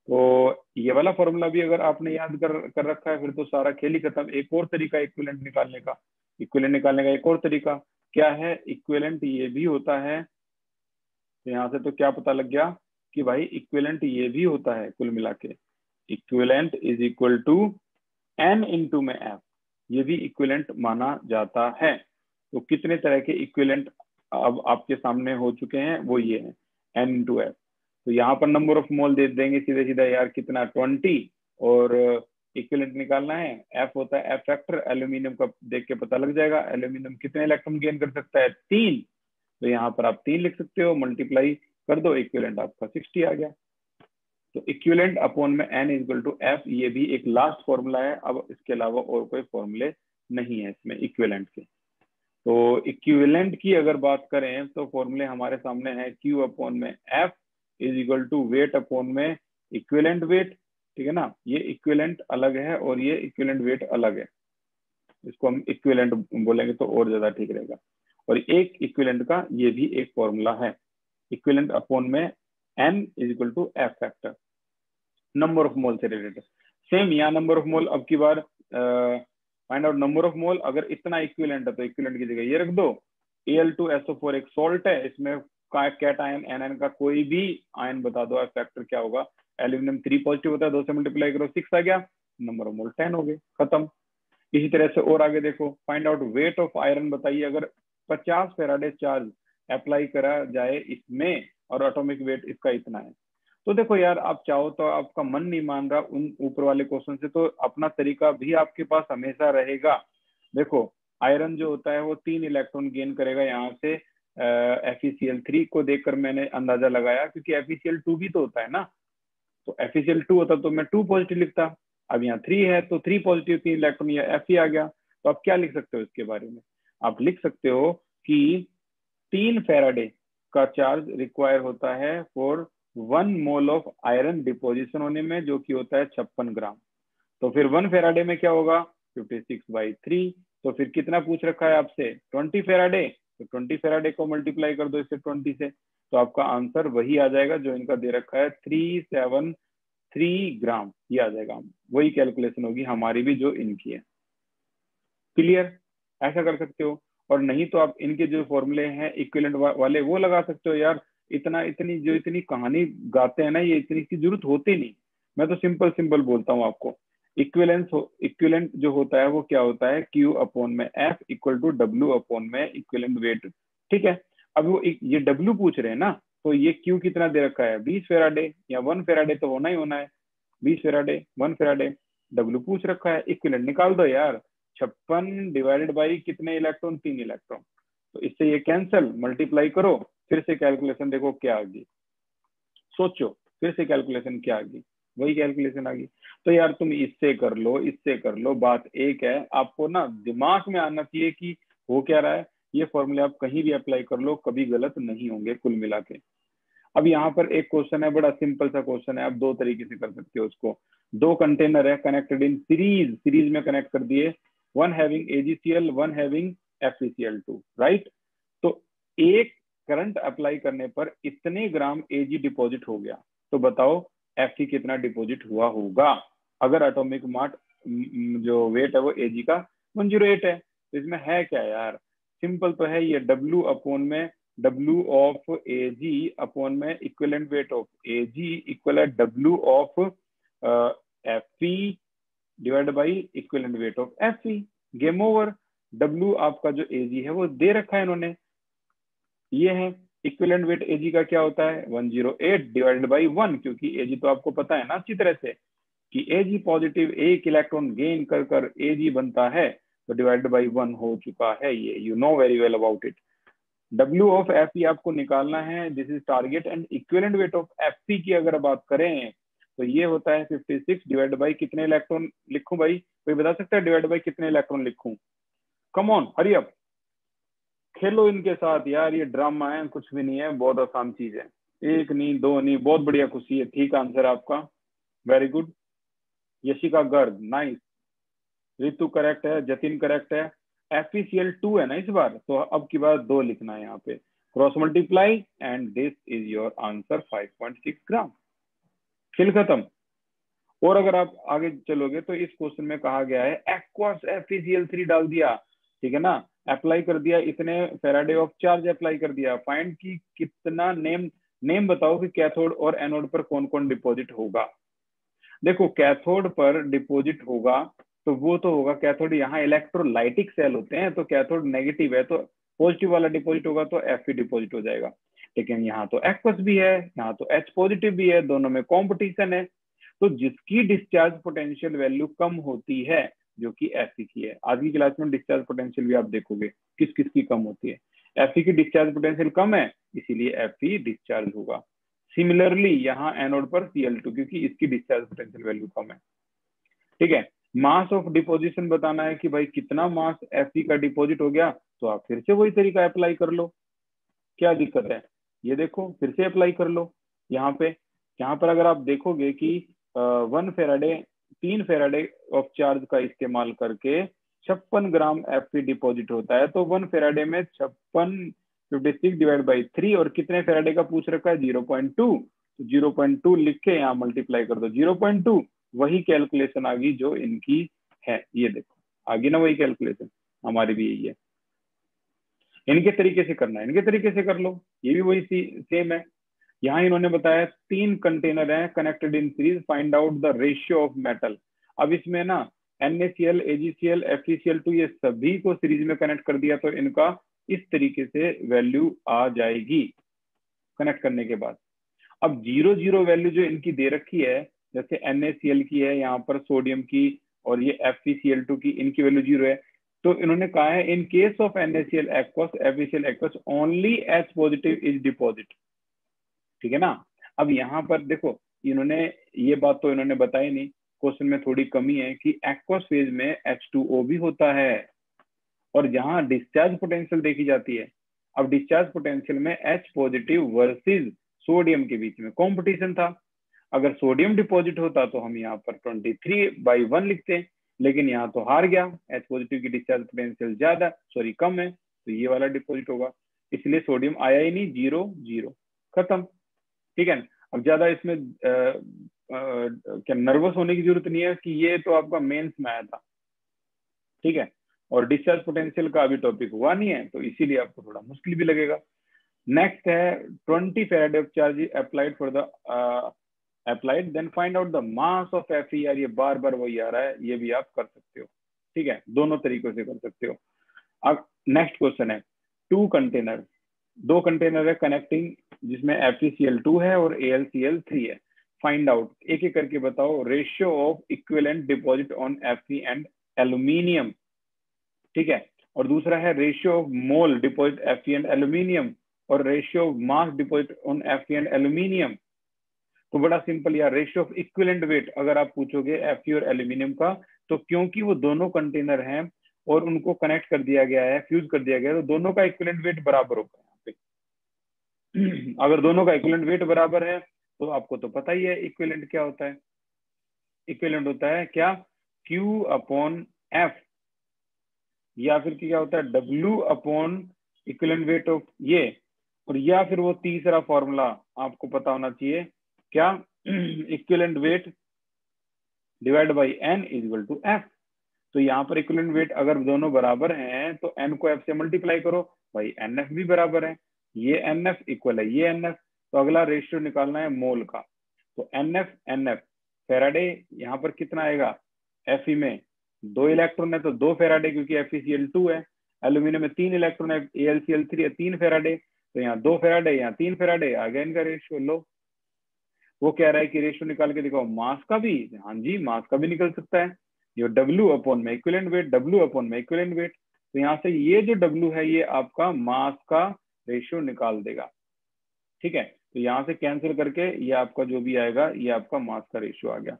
Speaker 2: तो ये वाला फॉर्मूला भी अगर आपने याद कर रखा है फिर तो सारा खेल ही खत्म। एक और तरीका इक्विवेलेंट निकालने का, इक्विवेलेंट निकालने का एक और तरीका क्या है, इक्विवेलेंट ये भी होता है, तो यहाँ से तो क्या पता लग गया कि भाई इक्विवेलेंट ये भी होता है, कुल मिला के equivalent is equal to n into में f, ये भी इक्विवेलेंट माना जाता है। तो कितने तरह के इक्विवेलेंट अब आपके सामने हो चुके हैं, वो ये है n इंटू एफ। तो यहाँ पर नंबर ऑफ मोल दे देंगे सीधे सीधा यार कितना 20, और इक्विवेलेंट निकालना है, एफ होता है एफ फैक्टर, एल्यूमिनियम का देख के पता लग जाएगा एल्यूमिनियम कितने इलेक्ट्रॉन गेन कर सकता है 3, तो यहाँ पर आप 3 लिख सकते हो, मल्टीप्लाई कर दो, इक्विवेलेंट आपका 60 आ गया। तो इक्विवेलेंट अपॉन में n इक्वल टू एफ, ये भी एक लास्ट फॉर्मूला है, अब इसके अलावा और कोई फॉर्मूले नहीं है इसमें इक्विवेलेंट के। तो इक्विवेलेंट की अगर बात करें तो फॉर्मूले हमारे सामने है Q अपॉन में F is equal to weight upon में इक्विवेलेंट वेट, ठीक है ना। ये इक्विवेलेंट अलग है और ये इक्विवेलेंट वेट अलग है, इसको हम इक्विवेलेंट बोलेंगे तो और ज्यादा ठीक रहेगा। और एक इक्विवेलेंट का ये भी एक फॉर्मूला है, इक्विवेलेंट अपॉन में n is equal to F factor, number of mole से रिलेटेड। सेम यहाँ नंबर ऑफ मोल, अब की बार find out number of mole, अगर इतना इक्विवेलेंट है तो इक्विवेलेंट की जगह ये रख दो, Al2SO4 एक सॉल्ट है, इसमें कैट आयन Nn का कोई भी आयन बता दो, फैक्टर क्या होगा, एल्यूमिनियम 3 पॉजिटिव होता है, 2 से मल्टीप्लाई करो 6 आ गया, नंबर ऑफ मोल 10 हो गए, खत्म। इसी तरह से और आगे देखो, find out weight of iron बताइए, अगर 50 फेराडे चार्ज अप्लाई करा जाए इसमें और एटॉमिक वेट इसका इतना है। तो देखो यार, आप चाहो तो, आपका मन नहीं मान रहा उन ऊपर वाले क्वेश्चन से, तो अपना तरीका भी आपके पास हमेशा रहेगा। देखो आयरन जो होता है वो 3 इलेक्ट्रॉन गेन करेगा यहाँ से, FeCl3 को देखकर मैंने अंदाजा लगाया, क्योंकि FeCl2 भी तो होता है ना, तो FeCl2 होता तो मैं 2 पॉजिटिव लिखता, अब यहाँ 3 है तो 3 पॉजिटिव 3 इलेक्ट्रॉन, या Fe आ गया। तो आप क्या लिख सकते हो इसके बारे में, आप लिख सकते हो कि 3 फेराडे का चार्ज रिक्वायर होता है for 1 mole of iron deposition होने में, जो कि होता है 56 ग्राम। तो फिर 1 फेराडे में क्या होगा 56/3, तो फिर कितना पूछ रखा है आपसे 20 फेराडे, तो 20 फेराडे को मल्टीप्लाई कर दो इससे 20 से, तो आपका आंसर वही आ जाएगा जो इनका दे रखा है 373 ग्राम, ये आ जाएगा। वही कैलकुलेशन होगी हमारी भी जो इनकी है। क्लियर, ऐसा कर सकते हो। और नहीं तो आप इनके जो फॉर्मूले हैं इक्विवेलेंट वाले वो लगा सकते हो यार, इतनी कहानी गाते हैं ना, ये इतनी की जरूरत होती नहीं। मैं तो सिंपल बोलता हूँ आपको, इक्विवेलेंट जो होता है वो क्या होता है, Q अपॉन में F equal to W upon में इक्विवेलेंट वेट, ठीक है। अब वो ये W पूछ रहे हैं ना, तो ये Q कितना दे रखा है 20 फेराडे, या 1 फेराडे तो होना ही होना है, 20 फेराडे 1 फेराडे, W पूछ रखा है, इक्विवेलेंट निकाल दो यार, 56 डिवाइडेड बाई कितने इलेक्ट्रॉन 3 इलेक्ट्रॉन, तो इससे ये कैंसिल, मल्टीप्लाई करो, फिर से कैलकुलेशन देखो क्या आ गई, सोचो फिर से कैलकुलेशन क्या आ गई, वही कैलकुलेशन आ गई। तो यार तुम इससे कर लो, इससे कर लो, बात एक है, आपको ना दिमाग में आना चाहिए कि हो क्या रहा है। ये फॉर्मूले आप कहीं भी अप्लाई कर लो, कभी गलत नहीं होंगे कुल मिला के। अब यहाँ पर एक क्वेश्चन है, बड़ा सिंपल सा क्वेश्चन है, आप 2 तरीके से कर सकते हो उसको। 2 कंटेनर है कनेक्टेड इन सीरीज में कनेक्ट कर दिए, one having AgCl, one having FeCl2, right. तो एक करंट अप्लाई करने पर इतने ग्राम Ag डिपॉजिट हो गया, तो बताओ Fe कितना डिपॉजिट हुआ होगा, अगर एटॉमिक मास जो वेट है वो Ag का 108 है। तो इसमें है क्या यार, सिंपल तो है, ये W अपॉन में W ऑफ Ag अपॉन में equivalent weight of Ag equal है W of Fe divide by equivalent weight of Fe, game over. W आपका जो Ag है वो दे रखा है इन्होंने, ये है इक्विवेलेंट वेट Ag का क्या होता है 108 डिवाइडेड बाई 1, क्योंकि Ag तो आपको पता है ना अच्छी तरह से कि Ag पॉजिटिव एक इलेक्ट्रॉन गेन कर कर Ag बनता है, तो डिवाइडेड बाई 1 हो चुका है ये, you know very well about it. W of Fe आपको निकालना है, this is target, and equivalent weight of Fe की अगर बात करें तो ये होता है 56 डिवाइड बाई कितने इलेक्ट्रॉन लिखूं भाई, कोई बता सकता है डिवाइड बाई कितने इलेक्ट्रॉन लिखूं? कम ऑन हरी अप, खेलो इनके साथ यार, ये ड्रामा है कुछ भी नहीं है, बहुत आसान चीज है, एक नहीं दो नहीं, बहुत बढ़िया खुशी है, ठीक आंसर आपका, very good. Yashika Garg nice, Ritu correct है, जतिन करेक्ट है, FeCl2 है ना इस बार, तो अब की बार 2 लिखना है यहाँ पे, cross multiply and this is your answer 5.6 ग्राम, खेल खत्म। और अगर आप आगे चलोगे तो इस क्वेश्चन में कहा गया है एक्वस FeCl3 डाल दिया, ठीक है ना, अप्लाई कर दिया, इतने फेराडे ऑफ चार्ज अप्लाई कर दिया, फाइंड की कितना नेम बताओ कि कैथोड और एनोड पर कौन कौन डिपॉजिट होगा। देखो कैथोड पर डिपॉजिट होगा तो वो तो होगा कैथोड, यहाँ इलेक्ट्रोलाइटिक सेल होते हैं तो कैथोड नेगेटिव है तो पॉजिटिव वाला डिपॉजिट होगा तो Fe डिपॉजिट हो जाएगा, लेकिन यहाँ तो एक्वस भी है, यहाँ तो H पॉजिटिव भी है, दोनों में कॉम्पिटिशन है, तो जिसकी डिस्चार्ज पोटेंशियल वैल्यू कम होती है जो कि Fe की है, आज की क्लास में डिस्चार्ज पोटेंशियल भी आप देखोगे किस किस की कम होती है, Fe की डिस्चार्ज पोटेंशियल कम है इसीलिए Fe डिस्चार्ज होगा। सिमिलरली यहाँ एनोड पर Cl2 क्योंकि इसकी डिस्चार्ज पोटेंशियल वैल्यू कम है, ठीक है। मास ऑफ डिपोजिशन बताना है कि भाई कितना मास Fe का डिपॉजिट हो गया, तो आप फिर से वही तरीका अप्लाई कर लो, क्या दिक्कत है, ये देखो फिर से अप्लाई कर लो। यहाँ पर अगर आप देखोगे कि 3 फेराडे ऑफ चार्ज का इस्तेमाल करके 56 ग्राम Fe डिपॉजिट होता है, तो 1 फेराडे में 56 डिवाइड बाई 3, और कितने फेराडे का पूछ रखा है 0.2, तो 0.2 लिख के यहाँ मल्टीप्लाई कर दो 0.2, वही कैलकुलेशन आ गई जो इनकी है, ये देखो आगे ना वही कैलकुलेशन, हमारी भी यही है, इनके तरीके से करना है, इनके तरीके से कर लो, ये भी वही सेम है। यहाँ इन्होंने बताया 3 कंटेनर हैं connected in series, find out the ratio of metal. अब इसमें ना NaCl, AgCl, FeCl2 ये सभी को सीरीज में कनेक्ट कर दिया तो इनका इस तरीके से वैल्यू आ जाएगी कनेक्ट करने के बाद। अब 0 वैल्यू जो इनकी दे रखी है, जैसे NaCl की है यहाँ पर सोडियम की, और ये FeCl2 की, इनकी वैल्यू 0 है, तो इन्होंने कहा है in case of NaCl aqueous, FeCl aqueous only H positive is deposit, ठीक है ना। अब यहाँ पर देखो इन्होंने ये बात तो इन्होंने बताई नहीं, क्वेश्चन में थोड़ी कमी है कि एक्वस फेज में H2O भी होता है, और जहां डिस्चार्ज पोटेंशियल देखी जाती है, अब डिस्चार्ज पोटेंशियल में H पॉजिटिव वर्सेस सोडियम के बीच में कंपटीशन था, अगर सोडियम डिपॉजिट होता तो हम यहाँ पर 23/1 लिखते, लेकिन यहाँ तो हार गया, H पॉजिटिव की डिस्चार्ज पोटेंशियल ज्यादा सॉरी कम है, तो ये वाला डिपॉजिट होगा, इसलिए सोडियम आया ही नहीं, 0 खत्म, ठीक है। अब ज्यादा इसमें क्या नर्वस होने की जरूरत नहीं है कि ये तो आपका मेंस में आया था, ठीक है, और डिस्चार्ज पोटेंशियल का अभी टॉपिक हुआ नहीं है तो इसीलिए आपको थोड़ा मुश्किल भी लगेगा। नेक्स्ट है 20 Faraday of charge applied for the applied, then find out the mass of Fe, यार ये बार बार वही आ रहा है, ये भी आप कर सकते हो, ठीक है, दोनों तरीकों से कर सकते हो। अब नेक्स्ट क्वेश्चन है 2 कंटेनर है कनेक्टिंग, जिसमें FeCl2 है और AlCl3 है, फाइंड आउट, एक एक करके बताओ ratio of equivalent deposit on Fe and aluminium, ठीक है, और दूसरा है ratio of mole deposit Fe and aluminium, और ratio of mass deposit on Fe and aluminium. तो बड़ा सिंपल यार, रेशियो ऑफ इक्विवेलेंट वेट अगर आप पूछोगे Fe और एल्यूमिनियम का, तो क्योंकि वो दोनों कंटेनर हैं और उनको कनेक्ट कर दिया गया है, फ्यूज कर दिया गया है, तो दोनों का इक्विवेलेंट वेट बराबर होगा यहाँ पे। अगर दोनों का इक्विवेलेंट वेट बराबर है तो आपको तो पता ही है इक्विवेलेंट क्या होता है, इक्विवेलेंट होता है क्या Q/F, या फिर क्या होता है W/ इक्विवेलेंट वेट ऑफ ये, और या फिर वो तीसरा फॉर्मूला आपको पता होना चाहिए क्या, equivalent weight divide by N = F। तो यहाँ पर इक्विवेलेंट वेट अगर दोनों बराबर हैं तो N को F से मल्टीप्लाई करो, भाई NF भी बराबर है, ये NF इक्वल है ये NF, तो अगला रेशियो निकालना है मोल का, तो NF फेराडे यहाँ पर कितना आएगा, Fe में 2 इलेक्ट्रॉन है तो 2 फेराडे क्योंकि FeCl2 है, एल्यूमिनियम में 3 इलेक्ट्रॉन है, AlCl3 है 3 फेराडे, तो यहाँ 2 फेराडे, यहाँ 3 फेराडे, आ गया इनका रेशियो। लो, वो कह रहा है कि रेशियो निकाल के दिखाओ मास का भी। हाँ जी, मास का भी निकल सकता है। ये W अपॉन में इक्विवेलेंट वेट, W अपॉन में इक्विवेलेंट वेट, तो यहाँ से ये जो W है ये आपका मास का रेशियो निकाल देगा। ठीक है, तो यहाँ से कैंसिल करके ये आपका जो भी आएगा ये आपका मास का रेशियो आ गया।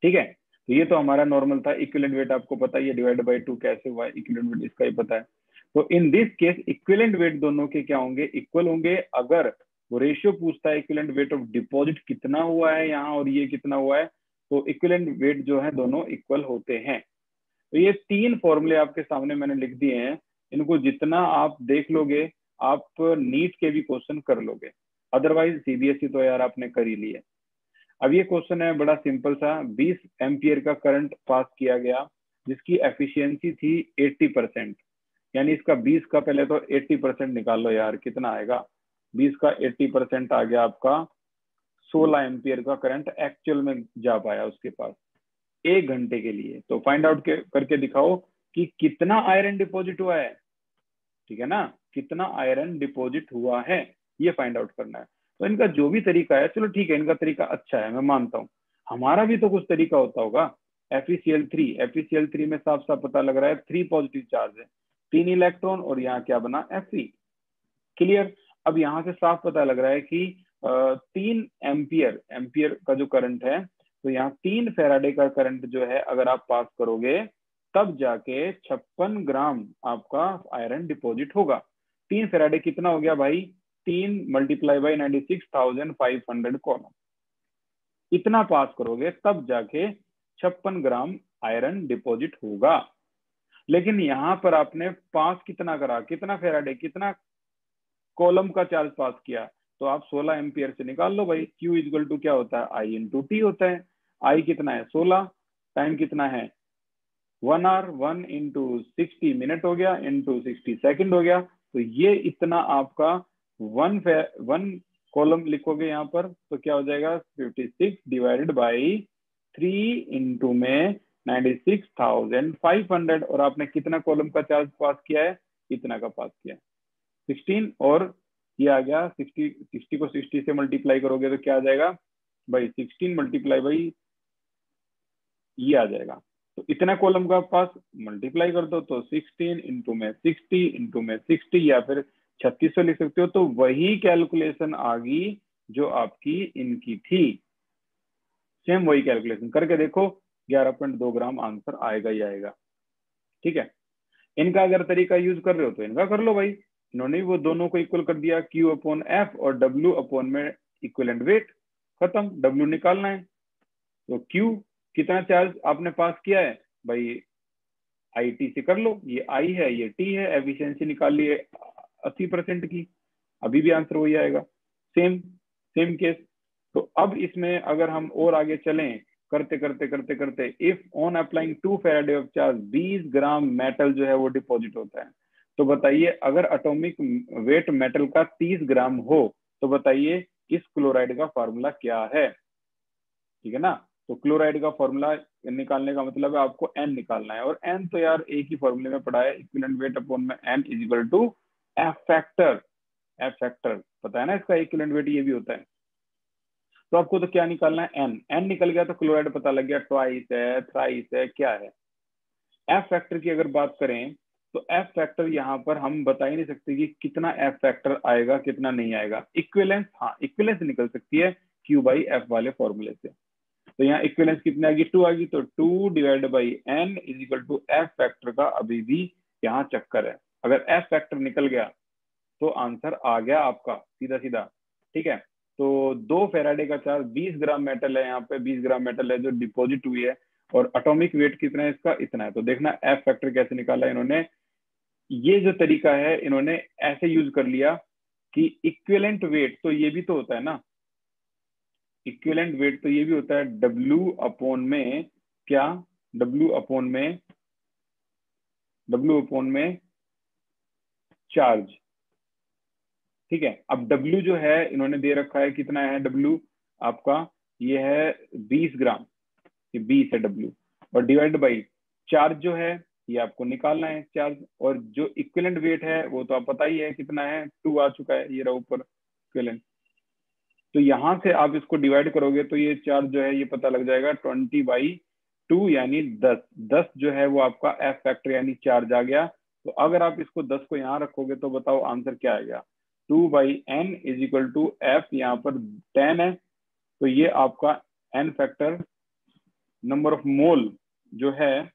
Speaker 2: ठीक है, तो ये तो हमारा नॉर्मल था। इक्विवेलेंट वेट आपको पता ही है, डिवाइड बाय 2 कैसे हुआ है, इक्विवेलेंट वेट इसका ही पता है। तो in this case equivalent weight दोनों के क्या होंगे, इक्वल होंगे। अगर वो रेशियो पूछता है इक्विवेलेंट वेट ऑफ डिपॉजिट कितना हुआ है यहाँ और ये कितना हुआ है, तो इक्विवेलेंट वेट जो है दोनों इक्वल होते हैं। तो ये 3 फॉर्मूले आपके सामने मैंने लिख दिए हैं। इनको जितना आप देख लोगे आप नीट के भी क्वेश्चन कर लोगे, अदरवाइज सीबीएसई तो यार आपने कर ही लिया। अब ये क्वेश्चन है बड़ा सिंपल सा। 20 एम्पियर का करंट पास किया गया जिसकी एफिशिएंसी थी 80%, यानी इसका 20 का पहले तो 80% निकाल लो यार, कितना आएगा। 20 का 80% आ गया आपका 16 एम्पियर का करंट एक्चुअल में जा पाया उसके पास 1 घंटे के लिए। तो फाइंड आउट करके दिखाओ कि कितना आयरन डिपॉजिट हुआ है। ठीक है ना, कितना आयरन डिपॉजिट हुआ है ये फाइंड आउट करना है। तो इनका जो भी तरीका है, चलो ठीक है, इनका तरीका अच्छा है, मैं मानता हूँ। हमारा भी तो कुछ तरीका होता होगा। FeCl3 में साफ साफ पता लग रहा है 3 पॉजिटिव चार्ज है, 3 इलेक्ट्रॉन, और यहाँ क्या बना, Fe। क्लियर। अब यहाँ से साफ पता लग रहा है कि 3 एम्पियर का जो करंट है, तो यहाँ 3 फेराडे का करंट जो है अगर आप पास करोगे तब जाके 56 ग्राम आपका आयरन डिपॉजिट होगा। 3 फेराडे कितना हो गया भाई, 3 मल्टीप्लाई बाई 96,500 कॉलम, इतना पास करोगे तब जाके 56 ग्राम आयरन डिपॉजिट होगा। लेकिन यहाँ पर आपने पास कितना करा, कितना फेराडे, कितना कॉलम का चार्ज पास किया, तो आप 16 एम्पियर से निकाल लो भाई। Q इक्वल टू क्या होता है, I इंटू टी होता है। I कितना है 16, टाइम कितना है 1 आवर, 1 इंटू 60 मिनट हो गया, इंटू 60 सेकेंड हो गया। तो ये इतना आपका 1 कॉलम लिखोगे यहाँ पर तो क्या हो जाएगा 56 डिवाइडेड बाई 3 इंटू में 96,500, और आपने कितना कॉलम का चार्ज पास किया है, इतना का पास किया है 16, और ये आ गया 60 को 60 से मल्टीप्लाई करोगे तो क्या आ जाएगा भाई 16 मल्टीप्लाई बाई ये आ जाएगा। तो इतना कॉलम का पास मल्टीप्लाई कर दो तो 16 इंटू में 60 इंटू में 60 या फिर 3600 लिख सकते हो। तो वही कैलकुलेशन आ गई जो आपकी इनकी थी, सेम वही कैलकुलेशन करके देखो 11.2 ग्राम आंसर आएगा ही आएगा। ठीक है, इनका अगर तरीका यूज कर रहे हो तो इनका कर लो भाई। इन्होंने वो दोनों को इक्वल कर दिया, Q अपॉन F और W अपॉन में इक्विवेलेंट वेट, खत्म। W निकालना है तो Q कितना चार्ज आपने पास किया है भाई, IT से कर लो, ये I है ये T है, एफिशिएंसी निकाल लिए 80% की, अभी भी आंसर वही आएगा। Same case. तो अब इसमें अगर हम और आगे चलें करते करते करते करते, if on applying 2 Faraday of charge 20 gram metal जो है वो डिपॉजिट होता है, तो बताइए अगर एटॉमिक वेट मेटल का 30 ग्राम हो तो बताइए इस क्लोराइड का फॉर्मूला क्या है। ठीक है ना, तो क्लोराइड का फॉर्मूला निकालने का मतलब है आपको N निकालना है, और N तो यार एक ही फॉर्मूले में पढ़ा है, इक्विवेलेंट वेट अपॉन में N is equal to F factor. F factor पता है ना इसका, इक्विवेलेंट वेट ये भी होता है। तो आपको तो क्या निकालना है, N निकल गया तो क्लोराइड पता लग गया, ट्वाइस है, थ्राइस है, क्या है। F फैक्टर की अगर बात करें तो F फैक्टर यहाँ पर हम बता ही नहीं सकते कि कितना F फैक्टर आएगा कितना नहीं आएगा। इक्विवेलेंस, हाँ इक्विवेलेंस निकल सकती है Q बाई F वाले फॉर्मूले से। तो यहाँ इक्विवेलेंस कितनी आएगी, 2 आएगी, तो 2 divide by N is equal to F factor का अभी भी यहाँ चक्कर है। अगर F फैक्टर निकल गया तो आंसर आ गया आपका सीधा सीधा। ठीक है, तो 2 फेराडे का चार्ज 20 ग्राम मेटल है, यहाँ पे 20 ग्राम मेटल है जो डिपॉजिट हुई है, और एटॉमिक वेट कितना है इसका, इतना है। तो देखना F फैक्टर कैसे निकाला इन्होंने। ये जो तरीका है इन्होंने ऐसे यूज कर लिया कि इक्विवेलेंट वेट तो ये भी तो होता है ना, इक्विवेलेंट वेट तो ये भी होता है W अपॉन में क्या, W अपॉन में चार्ज। ठीक है, अब W जो है इन्होंने दे रखा है, कितना है W आपका, ये है 20 ग्राम, ये 20 है W, और डिवाइड बाई चार्ज जो है ये आपको निकालना है चार्ज, और जो इक्विवेलेंट वेट है वो तो आप पता ही है कितना है, 2 आ चुका है, ये रहा ऊपर इक्विवेलेंट। तो यहाँ से आप इसको डिवाइड करोगे तो ये चार्ज जो है ये पता लग जाएगा 20/2 यानी 10। 10 जो है वो आपका एफ फैक्टर यानी चार्ज आ गया। तो अगर आप इसको 10 को यहाँ रखोगे तो बताओ आंसर क्या आएगा। 2/n is equal to F, यहाँ पर 10 है तो ये आपका N factor number of mole जो है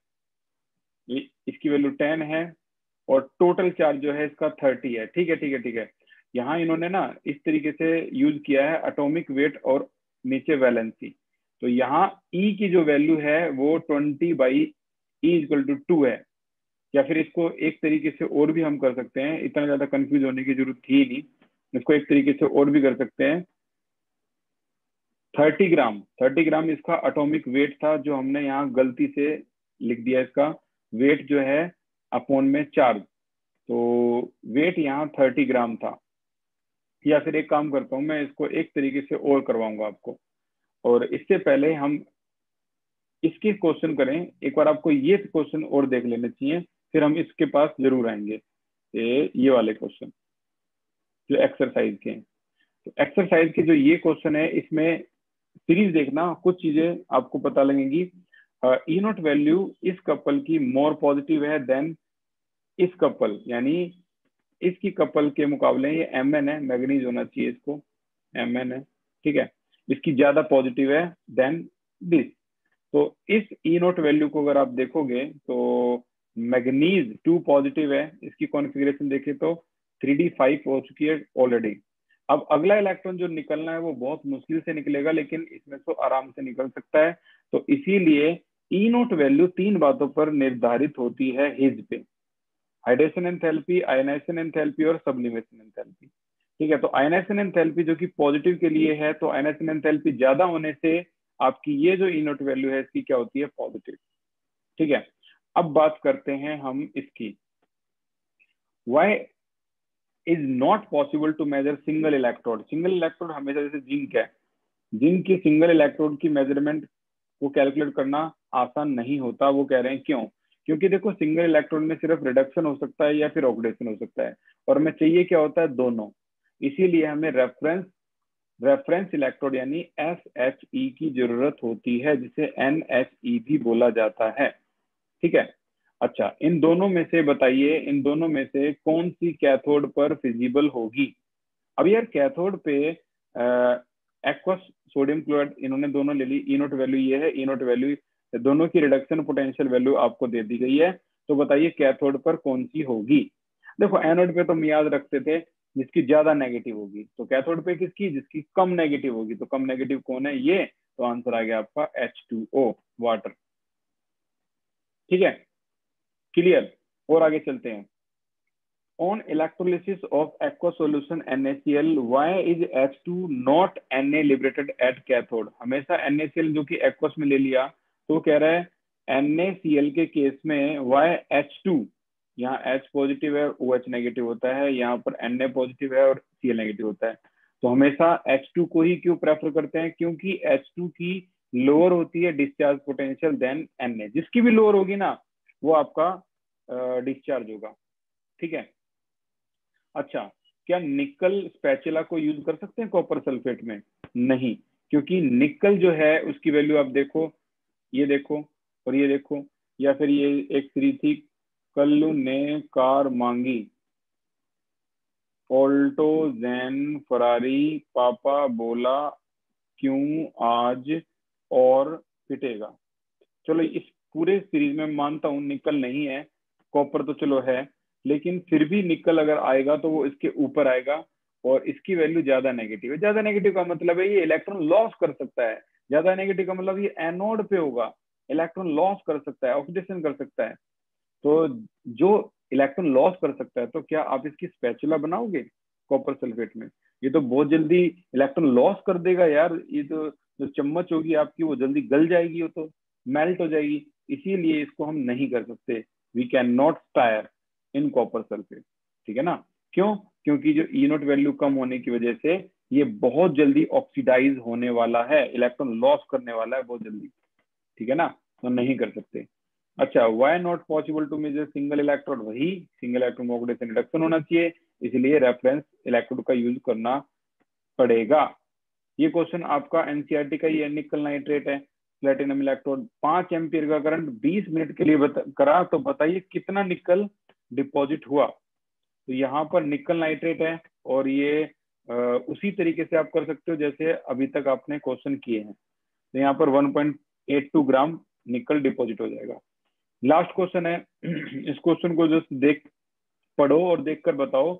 Speaker 2: ये इसकी वैल्यू 10 है, और टोटल चार्ज जो है इसका 30 है। ठीक है ठीक है ठीक है। यहाँ इन्होंने ना इस तरीके से यूज किया है एटॉमिक वेट और नीचे वैलेंसी। तो यहाँ E की जो वैल्यू है वो 20/E=2 है। या फिर इसको एक तरीके से और भी हम कर सकते हैं, इतना ज्यादा कंफ्यूज होने की जरूरत थी नहीं, इसको एक तरीके से और भी कर सकते हैं। 30 ग्राम, 30 ग्राम इसका एटॉमिक वेट था, जो हमने यहाँ गलती से लिख दिया इसका वेट जो है अपॉन में चार्ज, तो वेट यहाँ 30 ग्राम था। या फिर एक काम करता हूँ, मैं इसको एक तरीके से और करवाऊंगा आपको, और इससे पहले हम इसके क्वेश्चन करें एक बार, आपको ये क्वेश्चन और देख लेने चाहिए, फिर हम इसके पास जरूर आएंगे। ये वाले क्वेश्चन जो एक्सरसाइज के हैं, तो एक्सरसाइज के जो ये क्वेश्चन है इसमें सीरीज देखना, कुछ चीजें आपको पता लगेंगी। ई नॉट वैल्यू इस कपल की मोर पॉजिटिव है देन इस कपल, यानी इसकी कपल के मुकाबले ये Mn है, मैग्नीज होना चाहिए इसको, Mn है, ठीक है, इसकी ज्यादा पॉजिटिव है देन दिस। तो इस ई नोट वैल्यू को अगर आप देखोगे तो मैग्नीज 2 पॉजिटिव है, इसकी कॉन्फ़िगरेशन देखें तो 3d5 हो चुकी है ऑलरेडी। अब अगला इलेक्ट्रॉन जो निकलना है वो बहुत मुश्किल से निकलेगा, लेकिन इसमें तो आराम से निकल सकता है। तो इसीलिए ई नोट वैल्यू 3 बातों पर निर्धारित होती है हिज पे, हाइड्रेशन एंथैल्पी, आयनाइजेशन एंथैल्पी और सब्लिमेशन एंथैल्पी। ठीक है, तो आयनाइजेशन एंथैल्पी जो कि पॉजिटिव के लिए है, तो आयनाइजेशन एंथैल्पी ज्यादा होने से आपकी ये जो ई नोट वैल्यू है इसकी क्या होती है, पॉजिटिव। ठीक है, अब बात करते हैं हम इसकी, why is not possible to measure single electrode. Single electrode हमेशा, जैसे जिंक है, जिंक की सिंगल इलेक्ट्रोड की मेजरमेंट को कैलकुलेट करना आसान नहीं होता। वो कह रहे हैं क्यों? क्योंकि देखो सिंगल इलेक्ट्रॉन में सिर्फ रिडक्शन हो सकता है या फिर ऑक्सीडेशन हो सकता है, और हमें चाहिए क्या होता है, दोनों। इसीलिए हमें रेफरेंस इलेक्ट्रोड यानी SHE की जरूरत होती है, जिसे NHE भी बोला जाता है। ठीक है, अच्छा, इन दोनों में से बताइए, इन दोनों में से कौन सी कैथोड पर फिजिबल होगी? अब यार कैथोड पे एक्वस सोडियम क्लोराइड इन्होंने दोनों ले ली, ई नोट वैल्यू ये है, ई नोट वैल्यू, दोनों की रिडक्शन पोटेंशियल वैल्यू आपको दे दी गई है। तो बताइए कैथोड पर कौन सी होगी? देखो एनोड पे तो हम याद रखते थे जिसकी ज्यादा नेगेटिव होगी, तो कैथोड पे किसकी, जिसकी कम नेगेटिव होगी। तो कम नेगेटिव कौन है, ये, तो आंसर आ गया आपका H2O, वाटर। ठीक है, क्लियर। और आगे चलते हैं। On electrolysis of aqueous solution NaCl, why is H2 not Na liberated at cathode? हमेशा NaCl जो कि aqueous में ले लिया, तो कह रहा है NaCl के केस में why H2, यहाँ H पॉजिटिव है, OH नेगेटिव होता है, यहाँ पर Na पॉजिटिव है और Cl नेगेटिव होता है। तो हमेशा H2 को ही क्यों प्रेफर करते हैं? क्योंकि H2 की लोअर होती है डिस्चार्ज पोटेंशियल देन Na, जिसकी भी लोअर होगी ना वो आपका डिस्चार्ज होगा। ठीक है, अच्छा, क्या निकल स्पैचुला को यूज कर सकते हैं कॉपर सल्फेट में? नहीं, क्योंकि निकल जो है उसकी वैल्यू आप देखो, ये देखो और ये देखो, या फिर ये एक सीरीज थी, कल्लू ने कार मांगी, ऑल्टो जैन फरारी, पापा बोला क्यों आज और पिटेगा। चलो इस पूरे सीरीज में मानता हूं निकल नहीं है, कॉपर तो चलो है, लेकिन फिर भी निकल अगर आएगा तो वो इसके ऊपर आएगा, और इसकी वैल्यू ज्यादा नेगेटिव है। ज्यादा नेगेटिव का मतलब है ये इलेक्ट्रॉन लॉस कर सकता है, ज्यादा नेगेटिव का मतलब ये एनोड पे होगा, इलेक्ट्रॉन लॉस कर सकता है, ऑक्सीडेशन कर सकता है। तो जो इलेक्ट्रॉन लॉस कर सकता है, तो क्या आप इसकी स्पैचुला बनाओगे कॉपर सल्फेट में? ये तो बहुत जल्दी इलेक्ट्रॉन लॉस कर देगा यार, ये तो जो चम्मच होगी आपकी वो जल्दी गल जाएगी, वो तो मेल्ट हो जाएगी। इसीलिए इसको हम नहीं कर सकते, we can not stir in copper sulphate. ठीक है ना, क्यों? क्योंकि जो ई नोट वैल्यू कम होने की वजह से ये बहुत जल्दी ऑक्सीडाइज होने वाला है, इलेक्ट्रॉन लॉस करने वाला है बहुत जल्दी। ठीक है ना, तो नहीं कर सकते। अच्छा, why not possible to measure single electrode, वही सिंगल इलेक्ट्रॉन ऑक्सीडेशन रिडक्शन होना चाहिए, इसलिए रेफरेंस इलेक्ट्रोड का यूज करना पड़ेगा। ये क्वेश्चन आपका एनसीईआरटी का ही है। निकल नाइट्रेट है, प्लेटिनम इलेक्ट्रोड, 5 एम्पीयर का करंट 20 मिनट के लिए करा, तो बताइए कितना निकल डिपॉजिट हुआ। तो यहाँ पर निकल नाइट्रेट है और ये उसी तरीके से आप कर सकते हो जैसे अभी तक आपने क्वेश्चन किए हैं। तो यहाँ पर 1.82 ग्राम निकल डिपॉजिट हो जाएगा। लास्ट क्वेश्चन है, इस क्वेश्चन को जस्ट पढ़ो और देखकर बताओ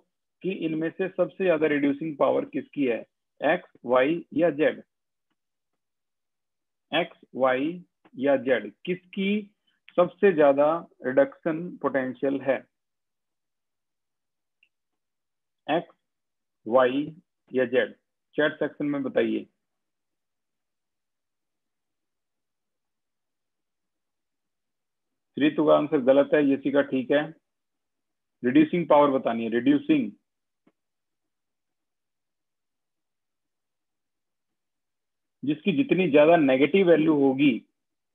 Speaker 2: कि इनमें से सबसे ज्यादा रिड्यूसिंग पावर किसकी है, एक्स, वाई या जेड। एक्स, वाई या जेड, किसकी सबसे ज्यादा रिडक्शन पोटेंशियल है, एक्स, वाई या जेड। चैट सेक्शन में बताइए। श्रीतु का आंसर गलत है, यसी का ठीक है। रिड्यूसिंग पावर बतानी है, रिड्यूसिंग। जिसकी जितनी ज्यादा नेगेटिव वैल्यू होगी,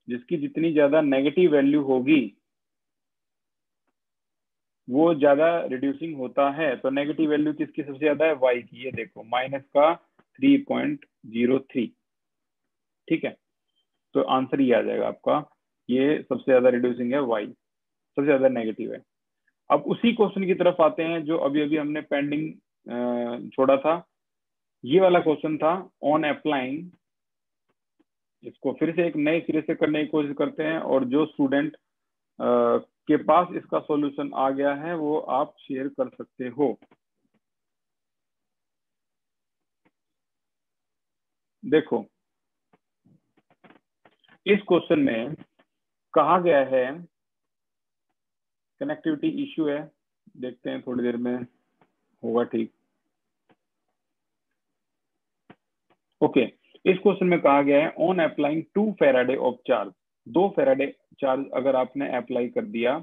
Speaker 2: जिसकी जितनी ज्यादा नेगेटिव वैल्यू होगी वो ज्यादा रिड्यूसिंग होता है। तो नेगेटिव वैल्यू किसकी सबसे ज्यादा है, वाई की। ये देखो माइनस का 3.03, ठीक है। तो आंसर ये आ जाएगा आपका, ये सबसे ज्यादा रिड्यूसिंग है वाई, सबसे ज्यादा नेगेटिव है। अब उसी क्वेश्चन की तरफ आते हैं जो अभी अभी हमने पेंडिंग छोड़ा था। ये वाला क्वेश्चन था ऑन अप्लाइंग। इसको फिर से एक नए सिरे से करने की कोशिश करते हैं, और जो स्टूडेंट के पास इसका सॉल्यूशन आ गया है वो आप शेयर कर सकते हो। देखो इस क्वेश्चन में कहा गया है, कनेक्टिविटी इश्यू है, देखते हैं थोड़ी देर में होगा ठीक। ओके, इस क्वेश्चन में कहा गया है on applying 2 Faraday of charge, 2 Faraday charge अगर आपने अप्लाई कर दिया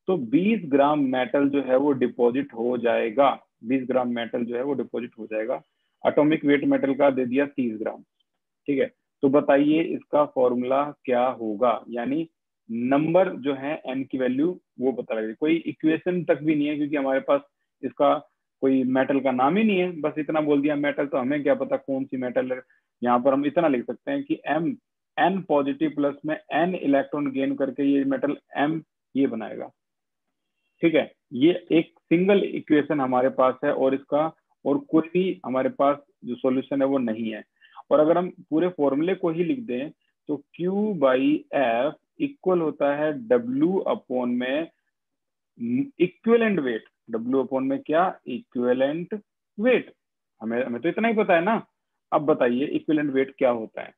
Speaker 2: तो 20 ग्राम मेटल जो है वो डिपॉजिट हो जाएगा, 20 ग्राम मेटल जो है वो डिपॉजिट हो जाएगा। एटॉमिक वेट मेटल का दे दिया 30 ग्राम, ठीक है। तो बताइए इसका फॉर्मूला क्या होगा, यानी नंबर जो है एन की वैल्यू वो पता लगे। कोई इक्वेशन तक भी नहीं है क्योंकि हमारे पास इसका कोई मेटल का नाम ही नहीं है, बस इतना बोल दिया मेटल, तो हमें क्या पता कौन सी मेटल है। यहाँ पर हम इतना लिख सकते हैं कि एम, एन पॉजिटिव प्लस में एन इलेक्ट्रॉन गेन करके ये मेटल एम ये बनाएगा, ठीक है। ये एक सिंगल इक्वेशन हमारे पास है और इसका और कोई भी हमारे पास जो सॉल्यूशन है वो नहीं है। और अगर हम पूरे फॉर्मूले को ही लिख दें तो Q बाई एफ इक्वल होता है W अपॉन में इक्विवेलेंट वेट। W अपॉन में क्या, इक्विवेलेंट वेट। हमें तो इतना ही पता है ना। अब बताइए इक्विवेलेंट वेट क्या होता है।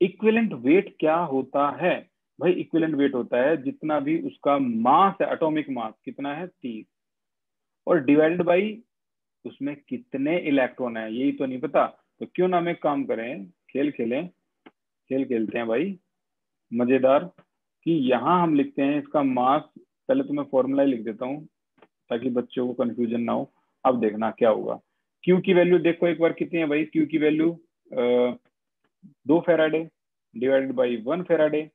Speaker 2: इक्विवेलेंट वेट क्या होता है भाई, इक्विवेलेंट वेट होता है जितना भी उसका मास है, एटॉमिक मास कितना है 30, और डिवाइडेड बाई उसमें कितने इलेक्ट्रॉन है, यही तो नहीं पता। तो क्यों ना हम एक काम करें, खेल खेलते हैं भाई मजेदार, कि यहाँ हम लिखते हैं इसका मास। पहले तो मैं फॉर्मूला ही लिख देता हूँ ताकि बच्चों को कंफ्यूजन ना हो। अब देखना क्या होगा। क्यू की वैल्यू देखो एक बार कितनी है भाई, क्यू की value 2 Faraday divided by 1 Faraday,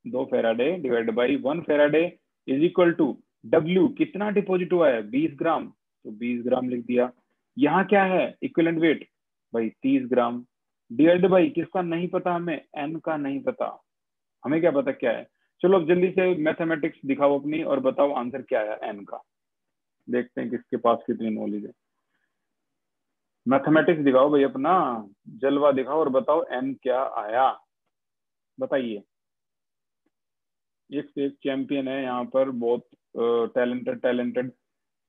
Speaker 2: 2 Faraday divided by 1 Faraday is equal to W, कितना डिपॉजिट हुआ है 20 ग्राम, तो 20 ग्राम लिख दिया। यहाँ क्या है इक्विवेलेंट वेट भाई 30 ग्राम, डिवाइडेड बाई किसका नहीं पता हमें, एन का नहीं पता, हमें क्या पता क्या है। चलो अब जल्दी से मैथमेटिक्स दिखाओ अपनी और बताओ आंसर क्या है एन का। देखते हैं किसके पास कितनी नॉलेज है। मैथमेटिक्स दिखाओ भाई अपना, जलवा दिखाओ और बताओ एन क्या आया, बताइए। एक से एक चैंपियन है यहाँ पर, बहुत टैलेंटेड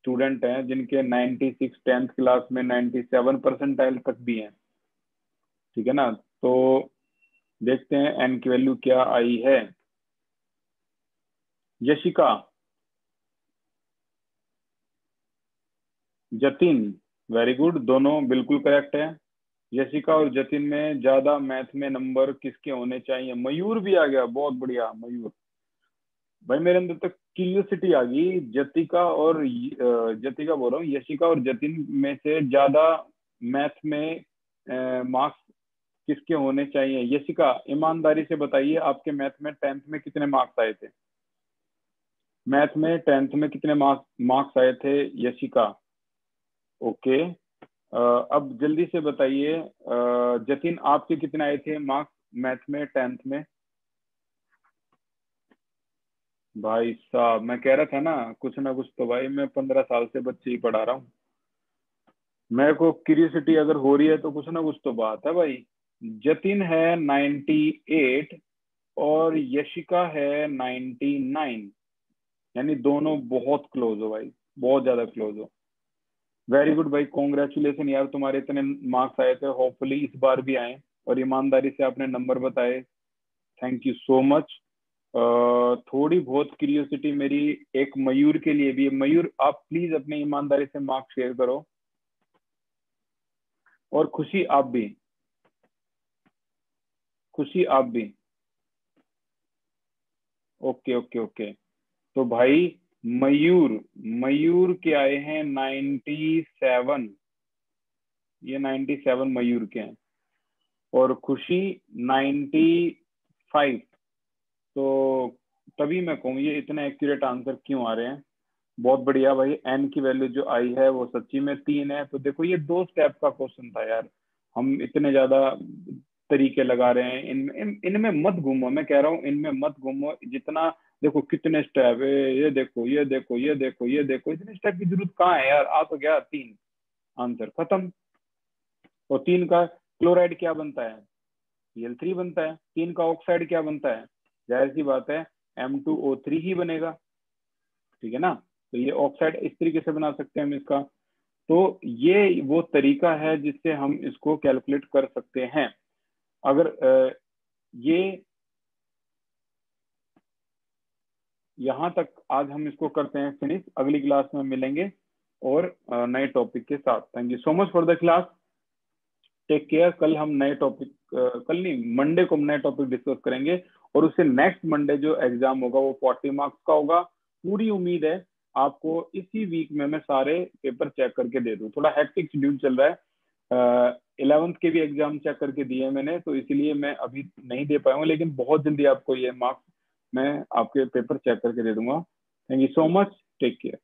Speaker 2: स्टूडेंट हैं जिनके 96 10th क्लास में 97 परसेंटाइल तक भी हैं, ठीक है ना। तो देखते हैं एन की वैल्यू क्या आई है। यशिका, जतिन, वेरी गुड, दोनों बिल्कुल करेक्ट है। यशिका और जतिन में ज्यादा मैथ में नंबर किसके होने चाहिए। मयूर भी आ गया, बहुत बढ़िया मयूर भाई, मेरे अंदर तक क्यूरियोसिटी आ गई। जतिका बोल रहा हूँ, यशिका और जतिन में से ज्यादा मैथ में मार्क्स किसके होने चाहिए? यशिका, ईमानदारी से बताइए, आपके मैथ में 10th में कितने मार्क्स आए थे? मैथ में 10th में कितने मार्क्स आए थे यशिका? ओके, अब जल्दी से बताइए जतिन, आपके कितने आए थे मार्क्स मैथ में 10th में? भाई साहब, मैं कह रहा था ना कुछ तो भाई, मैं 15 साल से बच्चे ही पढ़ा रहा हूँ। मेरे को क्यूरियोसिटी अगर हो रही है तो कुछ तो बात है भाई। जतिन है 98 और यशिका है 99, यानी दोनों बहुत क्लोज हो भाई, बहुत ज्यादा क्लोज हो। वेरी गुड भाई, कॉन्ग्रेचुलेशन यार, तुम्हारे इतने मार्क्स आए थे, होपफुली इस बार भी आए, और ईमानदारी से आपने नंबर बताए, थैंक यू सो मच। थोड़ी बहुत क्यूरियोसिटी मेरी एक मयूर के लिए भी है। मयूर, आप प्लीज अपने ईमानदारी से मार्क्स शेयर करो, और खुशी आप भी, खुशी आप भी। ओके ओके ओके, तो भाई मयूर, मयूर के आए हैं 97, ये 97 मयूर के हैं, और खुशी 95। तो तभी मैं कहूँ ये इतने एक्यूरेट आंसर क्यों आ रहे हैं। बहुत बढ़िया भाई, एन की वैल्यू जो आई है वो सच्ची में 3 है। तो देखो, ये 2 स्टेप का क्वेश्चन था यार, हम इतने ज्यादा तरीके लगा रहे हैं, इनमें मत घूमो, मैं कह रहा हूँ इनमें मत घूमो जितना। देखो कितने स्टेप है, ये देखो ये देखो ये देखो ये देखो, इतने स्टेप की जरूरत कहाँ है यार, आ तो गया 3, आंसर खत्म। और 3 का क्लोराइड क्या बनता है? Cl3 बनता है। 3 का ऑक्साइड क्या बनता है? जाहिर सी बात है, M2O3 ही बनेगा, ठीक है ना। तो ये ऑक्साइड इस तरीके से बना सकते हैं हम इसका। तो ये वो तरीका है जिससे हम इसको कैलकुलेट कर सकते हैं। अगर ये यहाँ तक आज हम इसको करते हैं फिनिश, अगली क्लास में मिलेंगे और नए टॉपिक के साथ। Thank you so much for the class, take care. कल हम नए टॉपिक, कल नहीं, मंडे को हम नए टॉपिक डिस्कस करेंगे, और उससे नेक्स्ट मंडे जो एग्जाम होगा वो 40 मार्क्स का होगा। पूरी उम्मीद है आपको इसी वीक में मैं सारे पेपर चेक करके दे दूं। थोड़ा हेक्टिक शेड्यूल चल रहा है, 11th के भी एग्जाम चेक करके दिए मैंने, तो इसीलिए मैं अभी नहीं दे पाया हूँ, लेकिन बहुत जल्दी आपको ये मार्क्स मैं आपके पेपर चेक करके दे दूंगा। Thank you so much, take care.